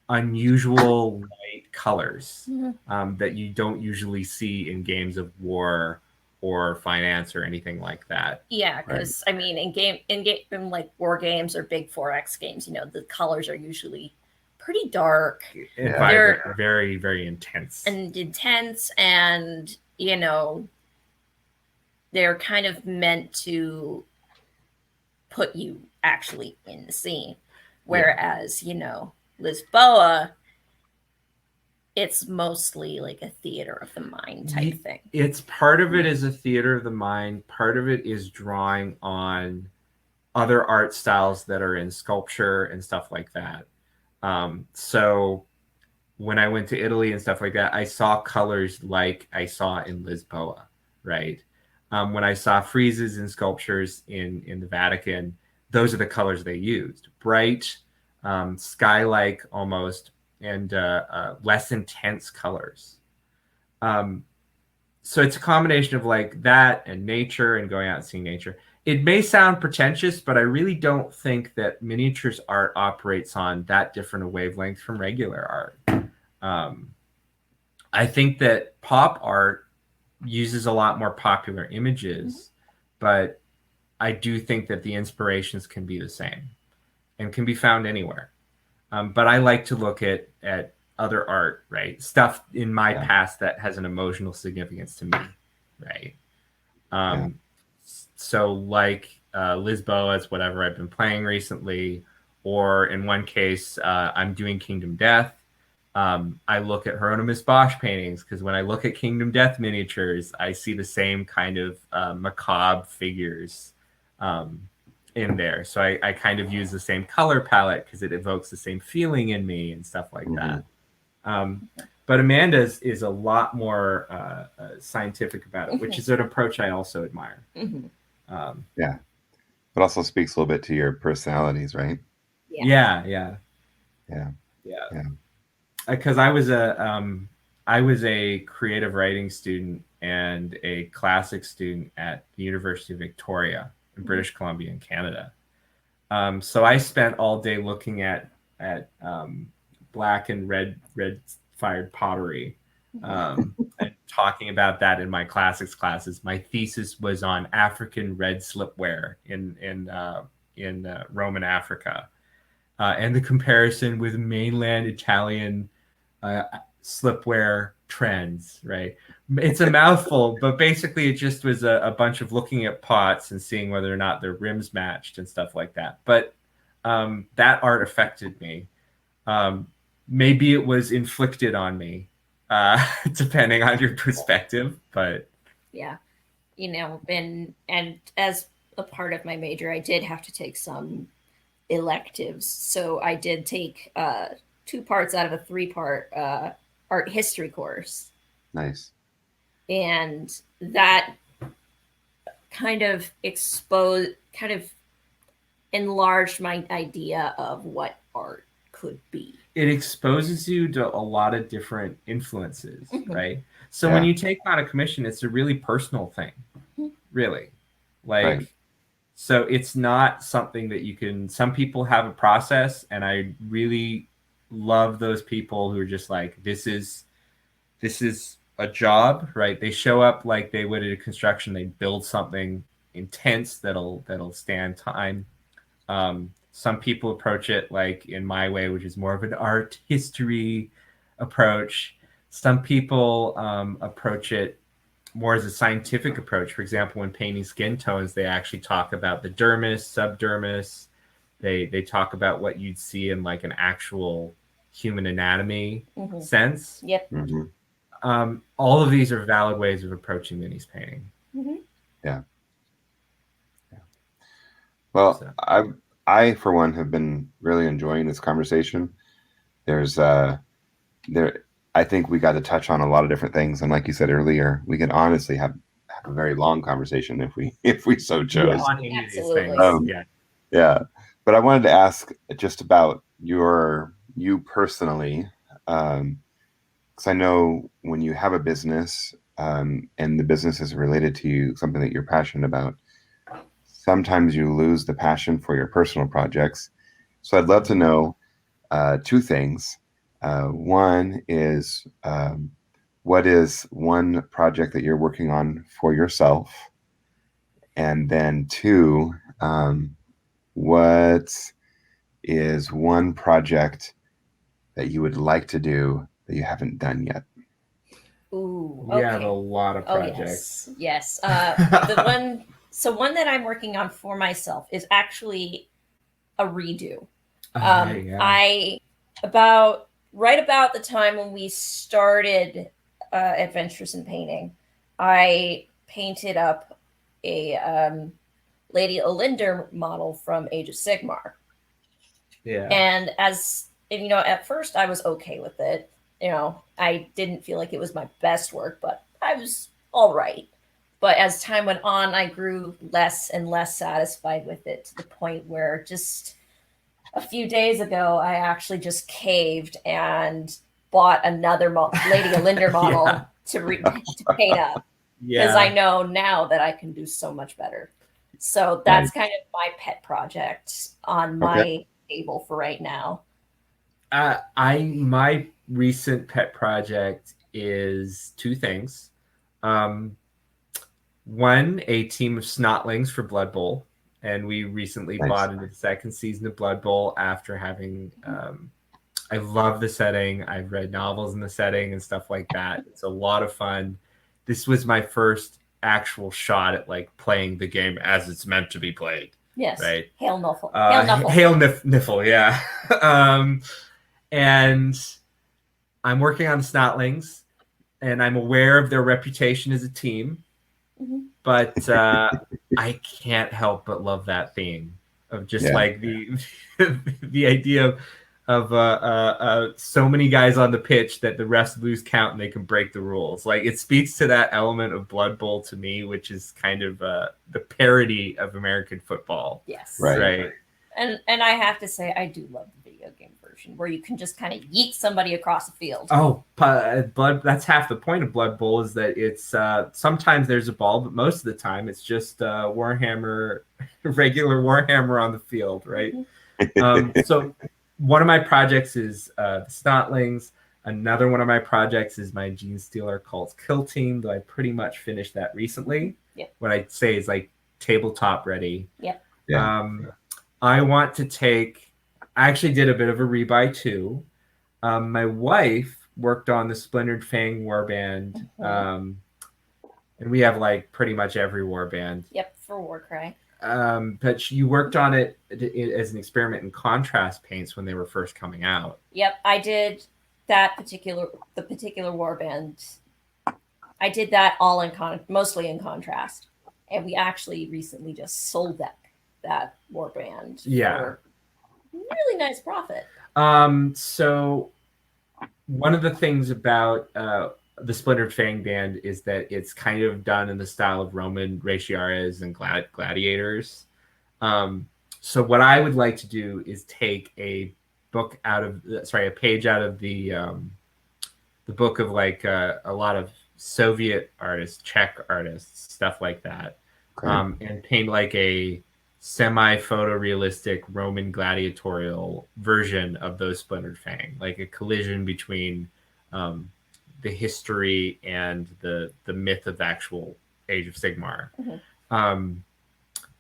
unusual light colors that you don't usually see in games of war or finance or anything like that. Yeah, because I mean, in like war games or big 4X games, the colors are usually pretty dark. They're very, very intense. And they're kind of meant to put you actually in the scene. Whereas, Lisboa, it's mostly like a theater of the mind type thing. It's part of it is a theater of the mind. Part of it is drawing on other art styles that are in sculpture and stuff like that. So when I went to Italy and stuff like that, I saw colors like I saw in Lisboa, right? When I saw friezes and sculptures in the Vatican, those are the colors they used: bright, sky-like almost, and less intense colors. So it's a combination of like that and nature and going out and seeing nature. It may sound pretentious, but I really don't think that miniatures art operates on that different a wavelength from regular art. I think that pop art uses a lot more popular images, but I do think that the inspirations can be the same and can be found anywhere. But I like to look at other art, right? Stuff in my past that has an emotional significance to me, right? So like Lisboa's whatever I've been playing recently, or in one case, I'm doing Kingdom Death. I look at Hieronymus Bosch paintings because when I look at Kingdom Death miniatures, I see the same kind of macabre figures in there. So I kind of use the same color palette because it evokes the same feeling in me and stuff like that. But Amanda's is a lot more scientific about it, which is an approach I also admire. Yeah. But also speaks a little bit to your personalities, right? Yeah. Because I was a creative writing student and a classics student at the University of Victoria in British Columbia in Canada. So I spent all day looking at black and red fired pottery and talking about that in my classics classes. My thesis was on African red slipware in Roman Africa, and the comparison with mainland Italian slipware trends. Right, it's a mouthful, but basically it just was a bunch of looking at pots and seeing whether or not their rims matched and stuff like that. But that art affected me. Maybe it was inflicted on me, depending on your perspective. But yeah, and as a part of my major, I did have to take some electives. So I did take 2 parts out of a 3-part art history course. Nice. And that kind of enlarged my idea of what art could be. It exposes you to a lot of different influences, right? So when you take on a commission, it's a really personal thing, really. Like, so it's not something that you can, some people have a process, and I really love those people who are just like, this is a job, right? They show up like they would at a construction, they build something intense that'll stand time. Some people approach it like in my way, which is more of an art history approach. Some people approach it more as a scientific approach. For example, when painting skin tones, they actually talk about the dermis, subdermis. They talk about what you'd see in like an actual human anatomy sense. Yep. All of these are valid ways of approaching minis painting. Yeah. Well, so. I for one have been really enjoying this conversation. There's I think we got to touch on a lot of different things, and like you said earlier, we can honestly have a very long conversation if we so chose. Yeah, absolutely. Yeah. But I wanted to ask just about you personally, because I know when you have a business and the business is related to you, something that you're passionate about, sometimes you lose the passion for your personal projects. So I'd love to know 2 things. One is what is one project that you're working on for yourself? And then 2, what is one project that you would like to do that you haven't done yet? Ooh, okay. We have a lot of projects. Yes. One that I'm working on for myself is actually a redo. I right about the time when we started Adventures in Painting, I painted up a Lady Olinda model from Age of Sigmar. Yeah. And at first I was okay with it. I didn't feel like it was my best work, but I was all right. But as time went on, I grew less and less satisfied with it, to the point where just a few days ago, I actually just caved and bought another Lady Linder model Yeah. to paint up, because I know now that I can do so much better. So that's kind of my pet project on my table for right now. My recent pet project is two things. One, a team of snotlings for Blood Bowl, and we recently bought into the second season of Blood Bowl after having. I love the setting. I've read novels in the setting and stuff like that. It's a lot of fun. This was my first actual shot at like playing the game as it's meant to be played. Yes. Right. Hail Nuffle. Hail Niffle. Yeah. And I'm working on the Snotlings, and I'm aware of their reputation as a team. Mm-hmm. But I can't help but love that theme of just like the idea of so many guys on the pitch that the rest lose count and they can break the rules. Like, it speaks to that element of Blood Bowl to me, which is kind of the parody of American football. Yes. Right. And I have to say, I do love the video game version where you can just kind of yeet somebody across the field. Oh, that's half the point of Blood Bowl, is that it's sometimes there's a ball, but most of the time it's just Warhammer, regular Warhammer on the field, right? Mm-hmm. So one of my projects is the Snotlings. Another one of my projects is my Genestealer Cults Kill Team, though I pretty much finished that recently. Yep. What I'd say is like tabletop ready. Yep. I want to take, I actually did a bit of a rebuy too. My wife worked on the Splintered Fang warband. Mm-hmm. And we have like pretty much every warband. Yep, for Warcry. But you worked on it as an experiment in contrast paints when they were first coming out. Yep, I did the particular warband. I did that all mostly in contrast, and we actually recently just sold that warband for really nice profit. So one of the things about the Splintered Fang band is that it's kind of done in the style of Roman Raciares and gladiators. So what I would like to do is take a page out of the book of like a lot of Soviet artists, Czech artists, stuff like that, and paint like a semi-photorealistic Roman gladiatorial version of those Splintered Fang, like a collision between the history and the myth of the actual Age of Sigmar.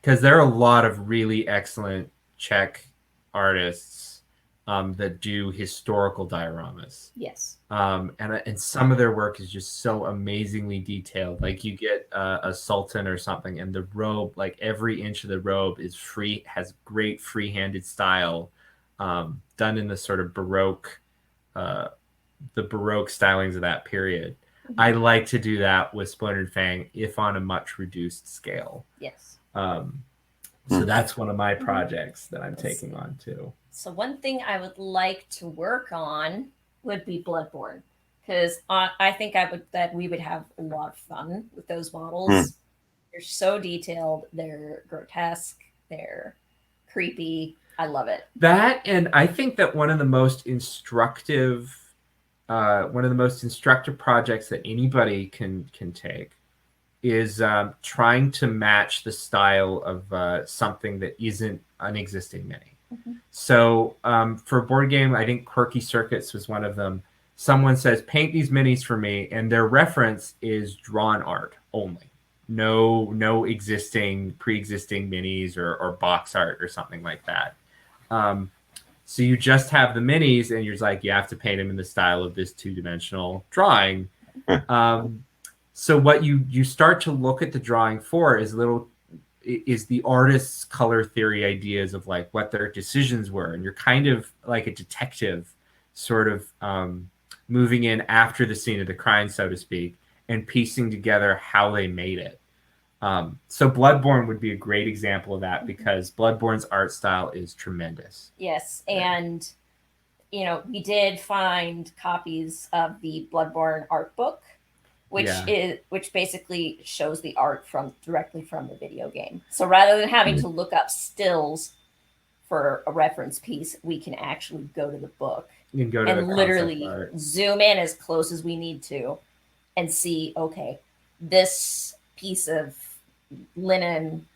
Because there are a lot of really excellent Czech artists that do historical dioramas. Yes. And some of their work is just so amazingly detailed. Like, you get a sultan or something, and the robe, like every inch of the robe is free, has great free-handed style, done in the sort of Baroque, the Baroque stylings of that period. Mm-hmm. I like to do that with Splintered Fang, if on a much reduced scale. Yes. So that's one of my projects that I'm taking on too. So one thing I would like to work on would be Bloodborne, because I think we would have a lot of fun with those models. They're so detailed, they're grotesque, they're creepy. I love it. That, and I think that one of the most instructive projects that anybody can take is trying to match the style of something that isn't an existing mini. Mm-hmm. So for a board game, I think Quirky Circuits was one of them. Someone says, paint these minis for me, and their reference is drawn art only. No pre-existing minis or box art or something like that. So you just have the minis, and you're like, you have to paint them in the style of this two-dimensional drawing. So what you start to look at the drawing for is the artist's color theory ideas of like what their decisions were, and you're kind of like a detective, sort of moving in after the scene of the crime, so to speak, and piecing together how they made it. So Bloodborne would be a great example of that, because Bloodborne's art style is tremendous. Yes, and we did find copies of the Bloodborne art book, which basically shows the art directly from the video game. So rather than having to look up stills for a reference piece, we can actually go to the book You can go to and the literally concept art. zoom in as close as we need to and see, okay, this piece of linen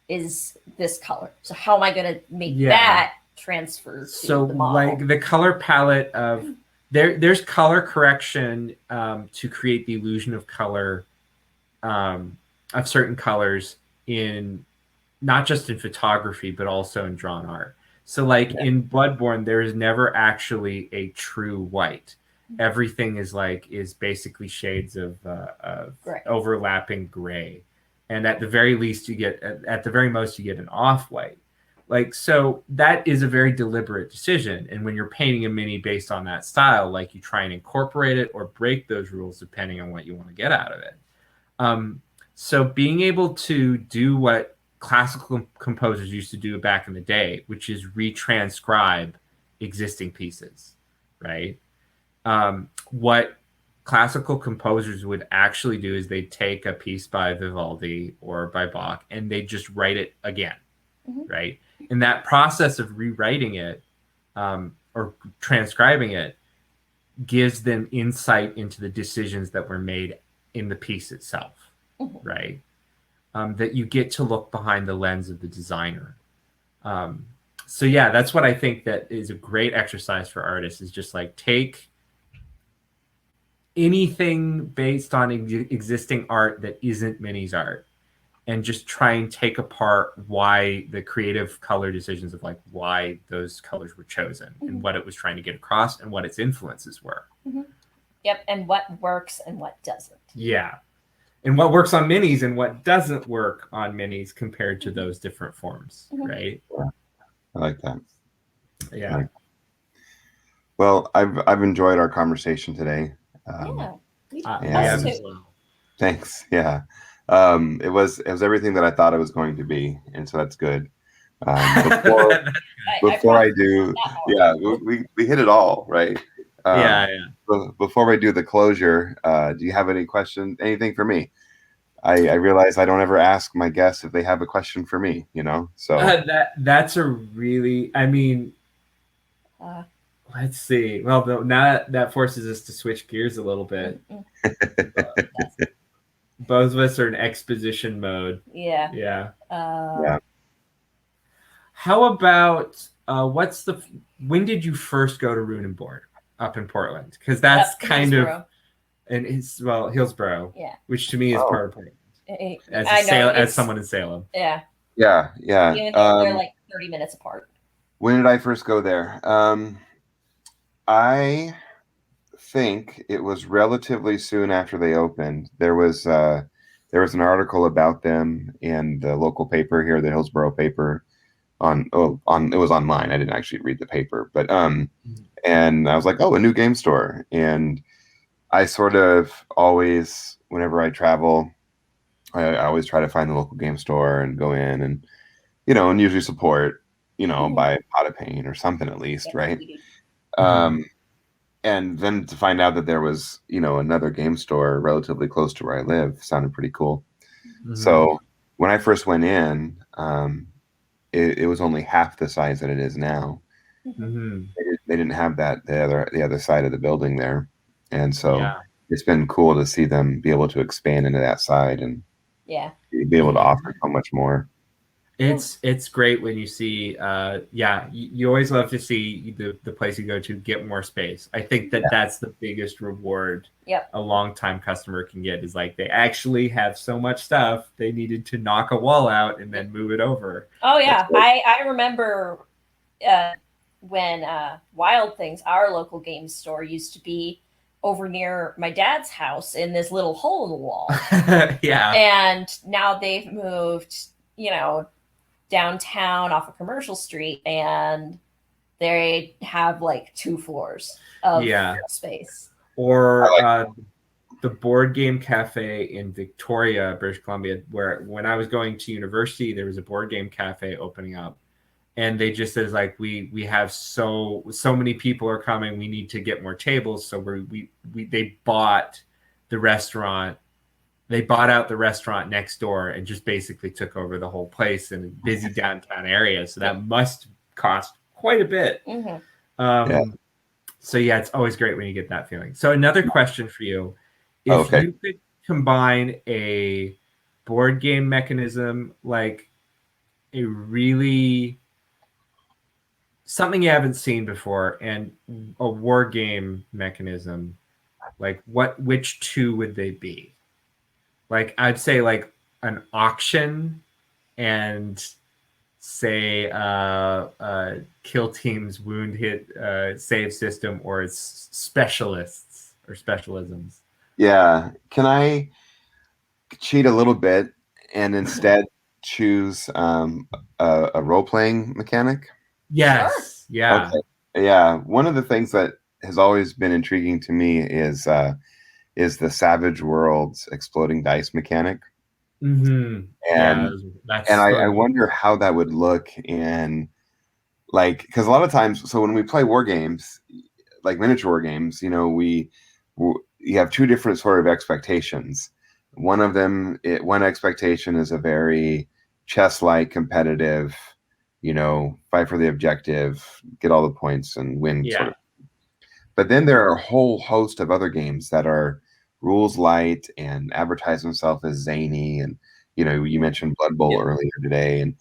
is this color. So how am I going to make that transfer to so the model? like the color palette of there's color correction to create the illusion of color of certain colors in not just in photography but also in drawn art. So like in Bloodborne, there is never actually a true white. Everything is basically shades of Gray. overlapping gray, and at the very least you get at the very most you get an off-white. Like, so that is a very deliberate decision, and when you're painting a mini based on that style, like, you try and incorporate it or break those rules depending on what you want to get out of it. So being able to do what classical composers used to do back in the day, which is retranscribe existing pieces, right? What classical composers would actually do is they'd take a piece by Vivaldi or by Bach and they just write it again, right? And that process of rewriting it or transcribing it gives them insight into the decisions that were made in the piece itself, right? That you get to look behind the lens of the designer. So yeah, that's what I think that is a great exercise for artists, is just like take anything based on existing art that isn't Minnie's art and just try and take apart why the creative color decisions of like why those colors were chosen and what it was trying to get across and what its influences were. Yep, and what works and what doesn't. Yeah. And what works on minis and what doesn't work on minis compared to those different forms, right? I like that. Yeah. Well, I've enjoyed our conversation today. Thanks. Yeah. It was everything that I thought it was going to be, and so that's good. Before I do, we hit it all, right? Before we do the closure, do you have any questions? Anything for me? I realize I don't ever ask my guests if they have a question for me, So that's a really, I mean, let's see. Well, now that forces us to switch gears a little bit. Both of us are in exposition mode. Yeah. Yeah. Yeah. How about when did you first go to Rune and Board up in Portland? Because that's kind of and it's Hillsborough. Yeah. Which to me is part of Portland. As someone in Salem. Yeah. Yeah. Even though they're like 30 minutes apart. When did I first go there? I think it was relatively soon after they opened. There was an article about them in the local paper here, the Hillsborough paper. It was online. I didn't actually read the paper, but and I was like, oh, a new game store. And I sort of always, whenever I travel, I always try to find the local game store and go in and and usually support, buy a pot of paint or something at least, right? And then to find out that there was, another game store relatively close to where I live sounded pretty cool. So when I first went in, it was only half the size that it is now. They didn't have the other side of the building there. And so it's been cool to see them be able to expand into that side and be able to offer so much more. It's great when you see you always love to see the place you go to get more space. I think that's the biggest reward a long-time customer can get, is like they actually have so much stuff they needed to knock a wall out and then move it over. Oh yeah, I remember when Wild Things, our local game store, used to be over near my dad's house in this little hole in the wall. And now they've moved, downtown off of Commercial Street, and they have like 2 floors of space. Or the Board Game Cafe in Victoria, British Columbia, where when I was going to university, there was a board game cafe opening up, and they just said like we have so many people are coming, we need to get more tables, so they bought the restaurant. They bought out the restaurant next door and just basically took over the whole place in a busy downtown area. So that must cost quite a bit. So yeah, it's always great when you get that feeling. So another question for you: if you could combine a board game mechanism, like a really something you haven't seen before, and a war game mechanism, like which two would they be? Like I'd say like an auction and say kill team's wound hit save system, or its specialists or specialisms. Yeah. Can I cheat a little bit and instead choose a role-playing mechanic? Yes. Sure. Yeah. Okay. Yeah. One of the things that has always been intriguing to me is the Savage Worlds exploding dice mechanic. Mm-hmm. And I wonder how that would look in, like, because a lot of times, so when we play war games, like miniature war games, you know, you have two different sort of expectations. One of them, one expectation is a very chess-like competitive, you know, fight for the objective, get all the points and win. Yeah. Sort of. But then there are a whole host of other games that are rules light and advertise themselves as zany. And, you know, you mentioned Blood Bowl earlier today. And,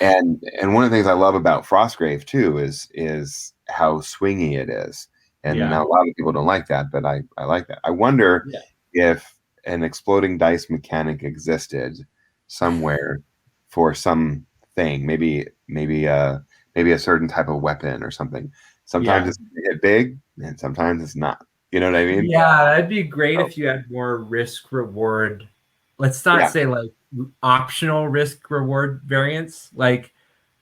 and one of the things I love about Frostgrave too is how swingy it is. And now a lot of people don't like that, but I like that. I wonder if an exploding dice mechanic existed somewhere for some thing, maybe a certain type of weapon or something. Sometimes it's gonna get big and sometimes it's not. You know what I mean? Yeah, that'd be great if you had more risk reward. Let's not say like optional risk reward variants. Like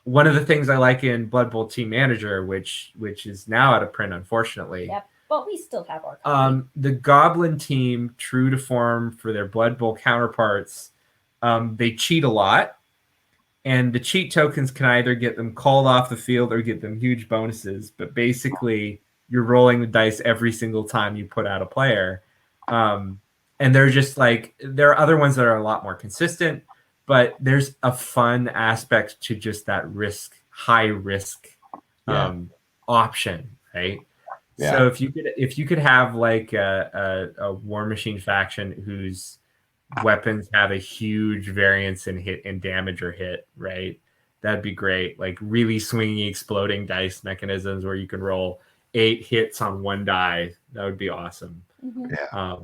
one of the things I like in Blood Bowl Team Manager, which is now out of print, unfortunately. Yep, but we still have our copy. The Goblin team, true to form for their Blood Bowl counterparts, they cheat a lot. And the cheat tokens can either get them called off the field or get them huge bonuses. But basically, you're rolling the dice every single time you put out a player. And they're just like, there are other ones that are a lot more consistent, but there's a fun aspect to just that high risk option, right? Yeah. So if you could have like a War Machine faction whose weapons have a huge variance in hit and damage or hit, right? That'd be great. Like really swingy exploding dice mechanisms where you can roll 8 hits on one die. That would be awesome. Mm-hmm. Yeah.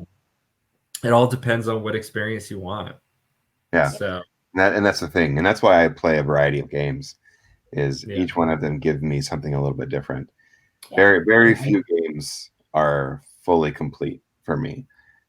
It all depends on what experience you want. Yeah. So that's the thing, and that's why I play a variety of games. Is each one of them give me something a little bit different. Yeah. Very few games are fully complete for me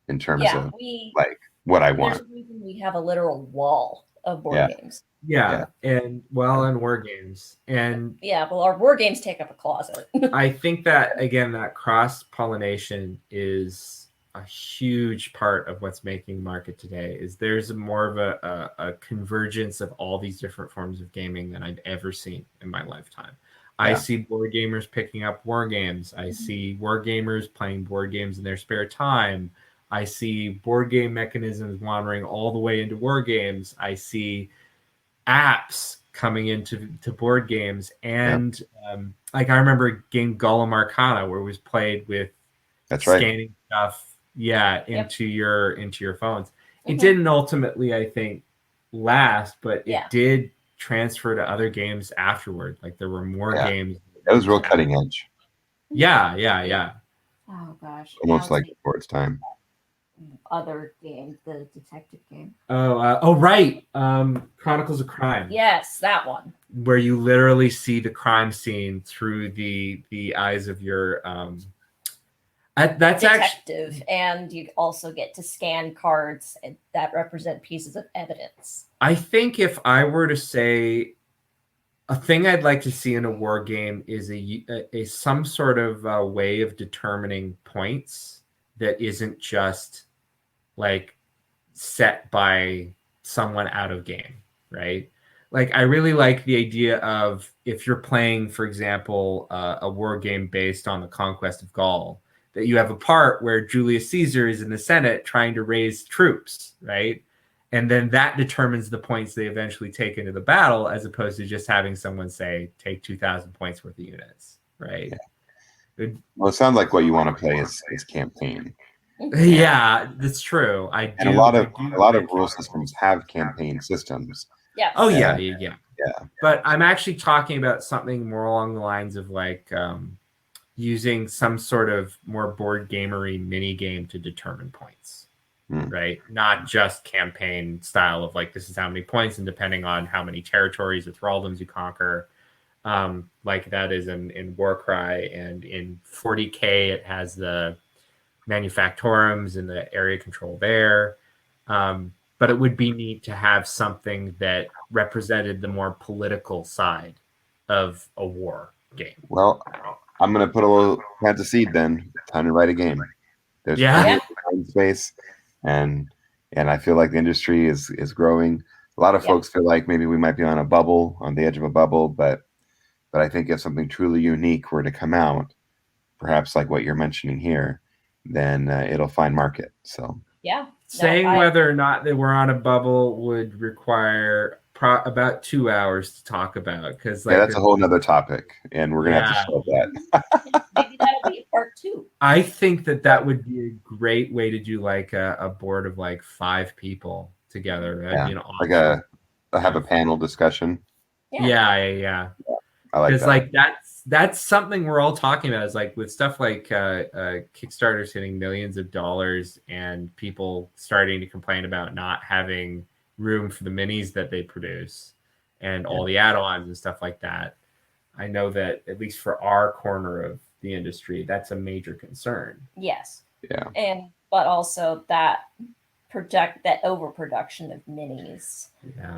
in terms of like what I want. There's a reason we have a literal wall of board games. Yeah. And war games. And well, our war games take up a closet. I think that again, that cross-pollination is a huge part of what's making the market today. Is there's more of a convergence of all these different forms of gaming than I've ever seen in my lifetime. I see board gamers picking up war games. I see war gamers playing board games in their spare time. I see board game mechanisms wandering all the way into war games. I see apps coming into board games. And like I remember a game Gollum Arcana where it was played with scanning stuff into your phones. It didn't ultimately, I think, last, but it did transfer to other games afterward. Like there were more games. That was real cutting edge. Yeah. Oh gosh. Almost like before its time. Other games, the detective game. Right. Chronicles of Crime. Yes, that one. Where you literally see the crime scene through the eyes of your that's detective, actually, and you also get to scan cards that represent pieces of evidence. I think if I were to say a thing I'd like to see in a war game is a some sort of way of determining points that isn't just like set by someone out of game, right? Like I really like the idea of if you're playing, for example, a war game based on the conquest of Gaul, that you have a part where Julius Caesar is in the Senate trying to raise troops, right? And then that determines the points they eventually take into the battle, as opposed to just having someone say, take 2,000 points worth of units, right? Well, it sounds like what you want to play is campaign. Yeah, that's true. I do. And a lot of rule systems have campaign systems. Yeah. Oh Yeah. yeah. But I'm actually talking about something more along the lines of like using some sort of more board gamery mini game to determine points, right? Not just campaign style of like, this is how many points, and depending on how many territories or thraldoms you conquer, like that is in Warcry, and in 40K it has the manufactorums and the area control there. But it would be neat to have something that represented the more political side of a war game. Well, I'm going to put a little plant the seed then. Time to write a game. There's plenty of space, and I feel like the industry is growing. A lot of folks feel like maybe we might be on the edge of a bubble, but I think if something truly unique were to come out, perhaps like what you're mentioning here, then it'll find market. So saying whether or not that we're on a bubble would require about 2 hours to talk about, because that's a whole nother topic, and we're gonna have to solve that. Maybe that'll be part 2. I think that would be a great way to do like a board of like 5 people together. Like have a panel discussion. Yeah. I like that. Like that's something we're all talking about, is like with stuff like Kickstarter's hitting millions of dollars and people starting to complain about not having room for the minis that they produce and all the add-ons and stuff like that. I know that at least for our corner of the industry, that's a major concern. Yes. Yeah. But also that overproduction of minis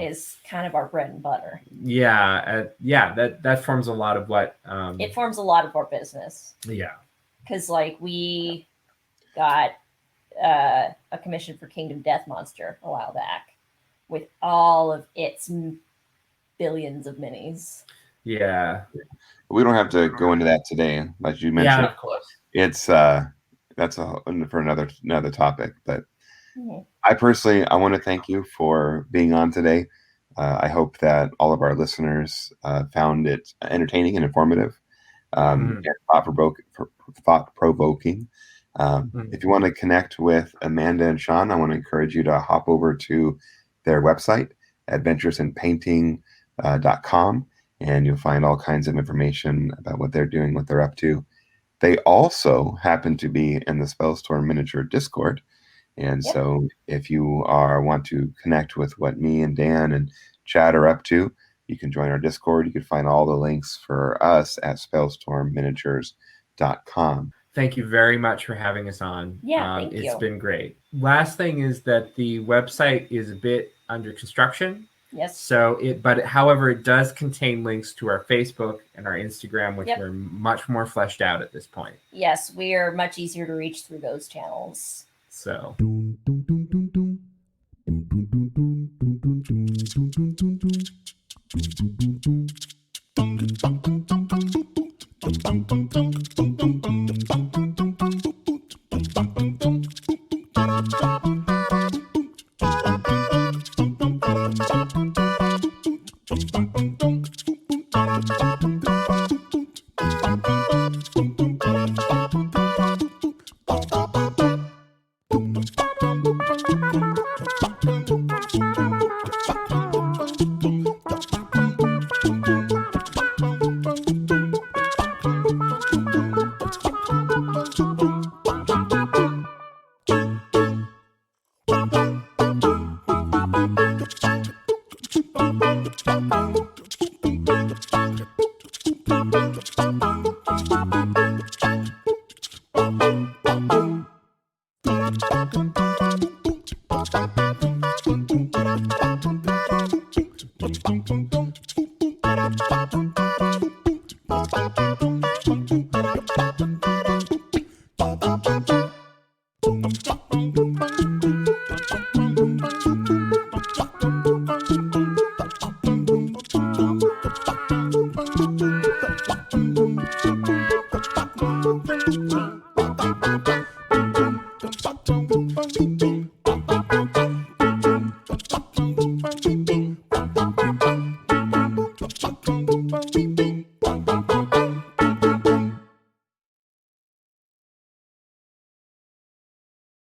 is kind of our bread and butter. That forms a lot of what it forms a lot of our business. Because like we got a commission for Kingdom Death Monster a while back with all of its billions of minis. We don't have to go into that today, like you mentioned. Of course. It's that's for another topic, but I want to thank you for being on today. I hope that all of our listeners found it entertaining and informative, and thought-provoking. If you want to connect with Amanda and Sean, I want to encourage you to hop over to their website, adventuresinpainting.com, and you'll find all kinds of information about what they're doing, what they're up to. They also happen to be in the Spellstorm Miniature Discord. And so if you want to connect with what me and Dan and Chad are up to, you can join our Discord. You can find all the links for us at spellstormminiatures.com. Thank you very much for having us on. Thank you. It's been great. Last thing is that the website is a bit under construction. Yes. So however, it does contain links to our Facebook and our Instagram, which are much more fleshed out at this point. Yes, we are much easier to reach through those channels. So. Bum, bum, bum, bum.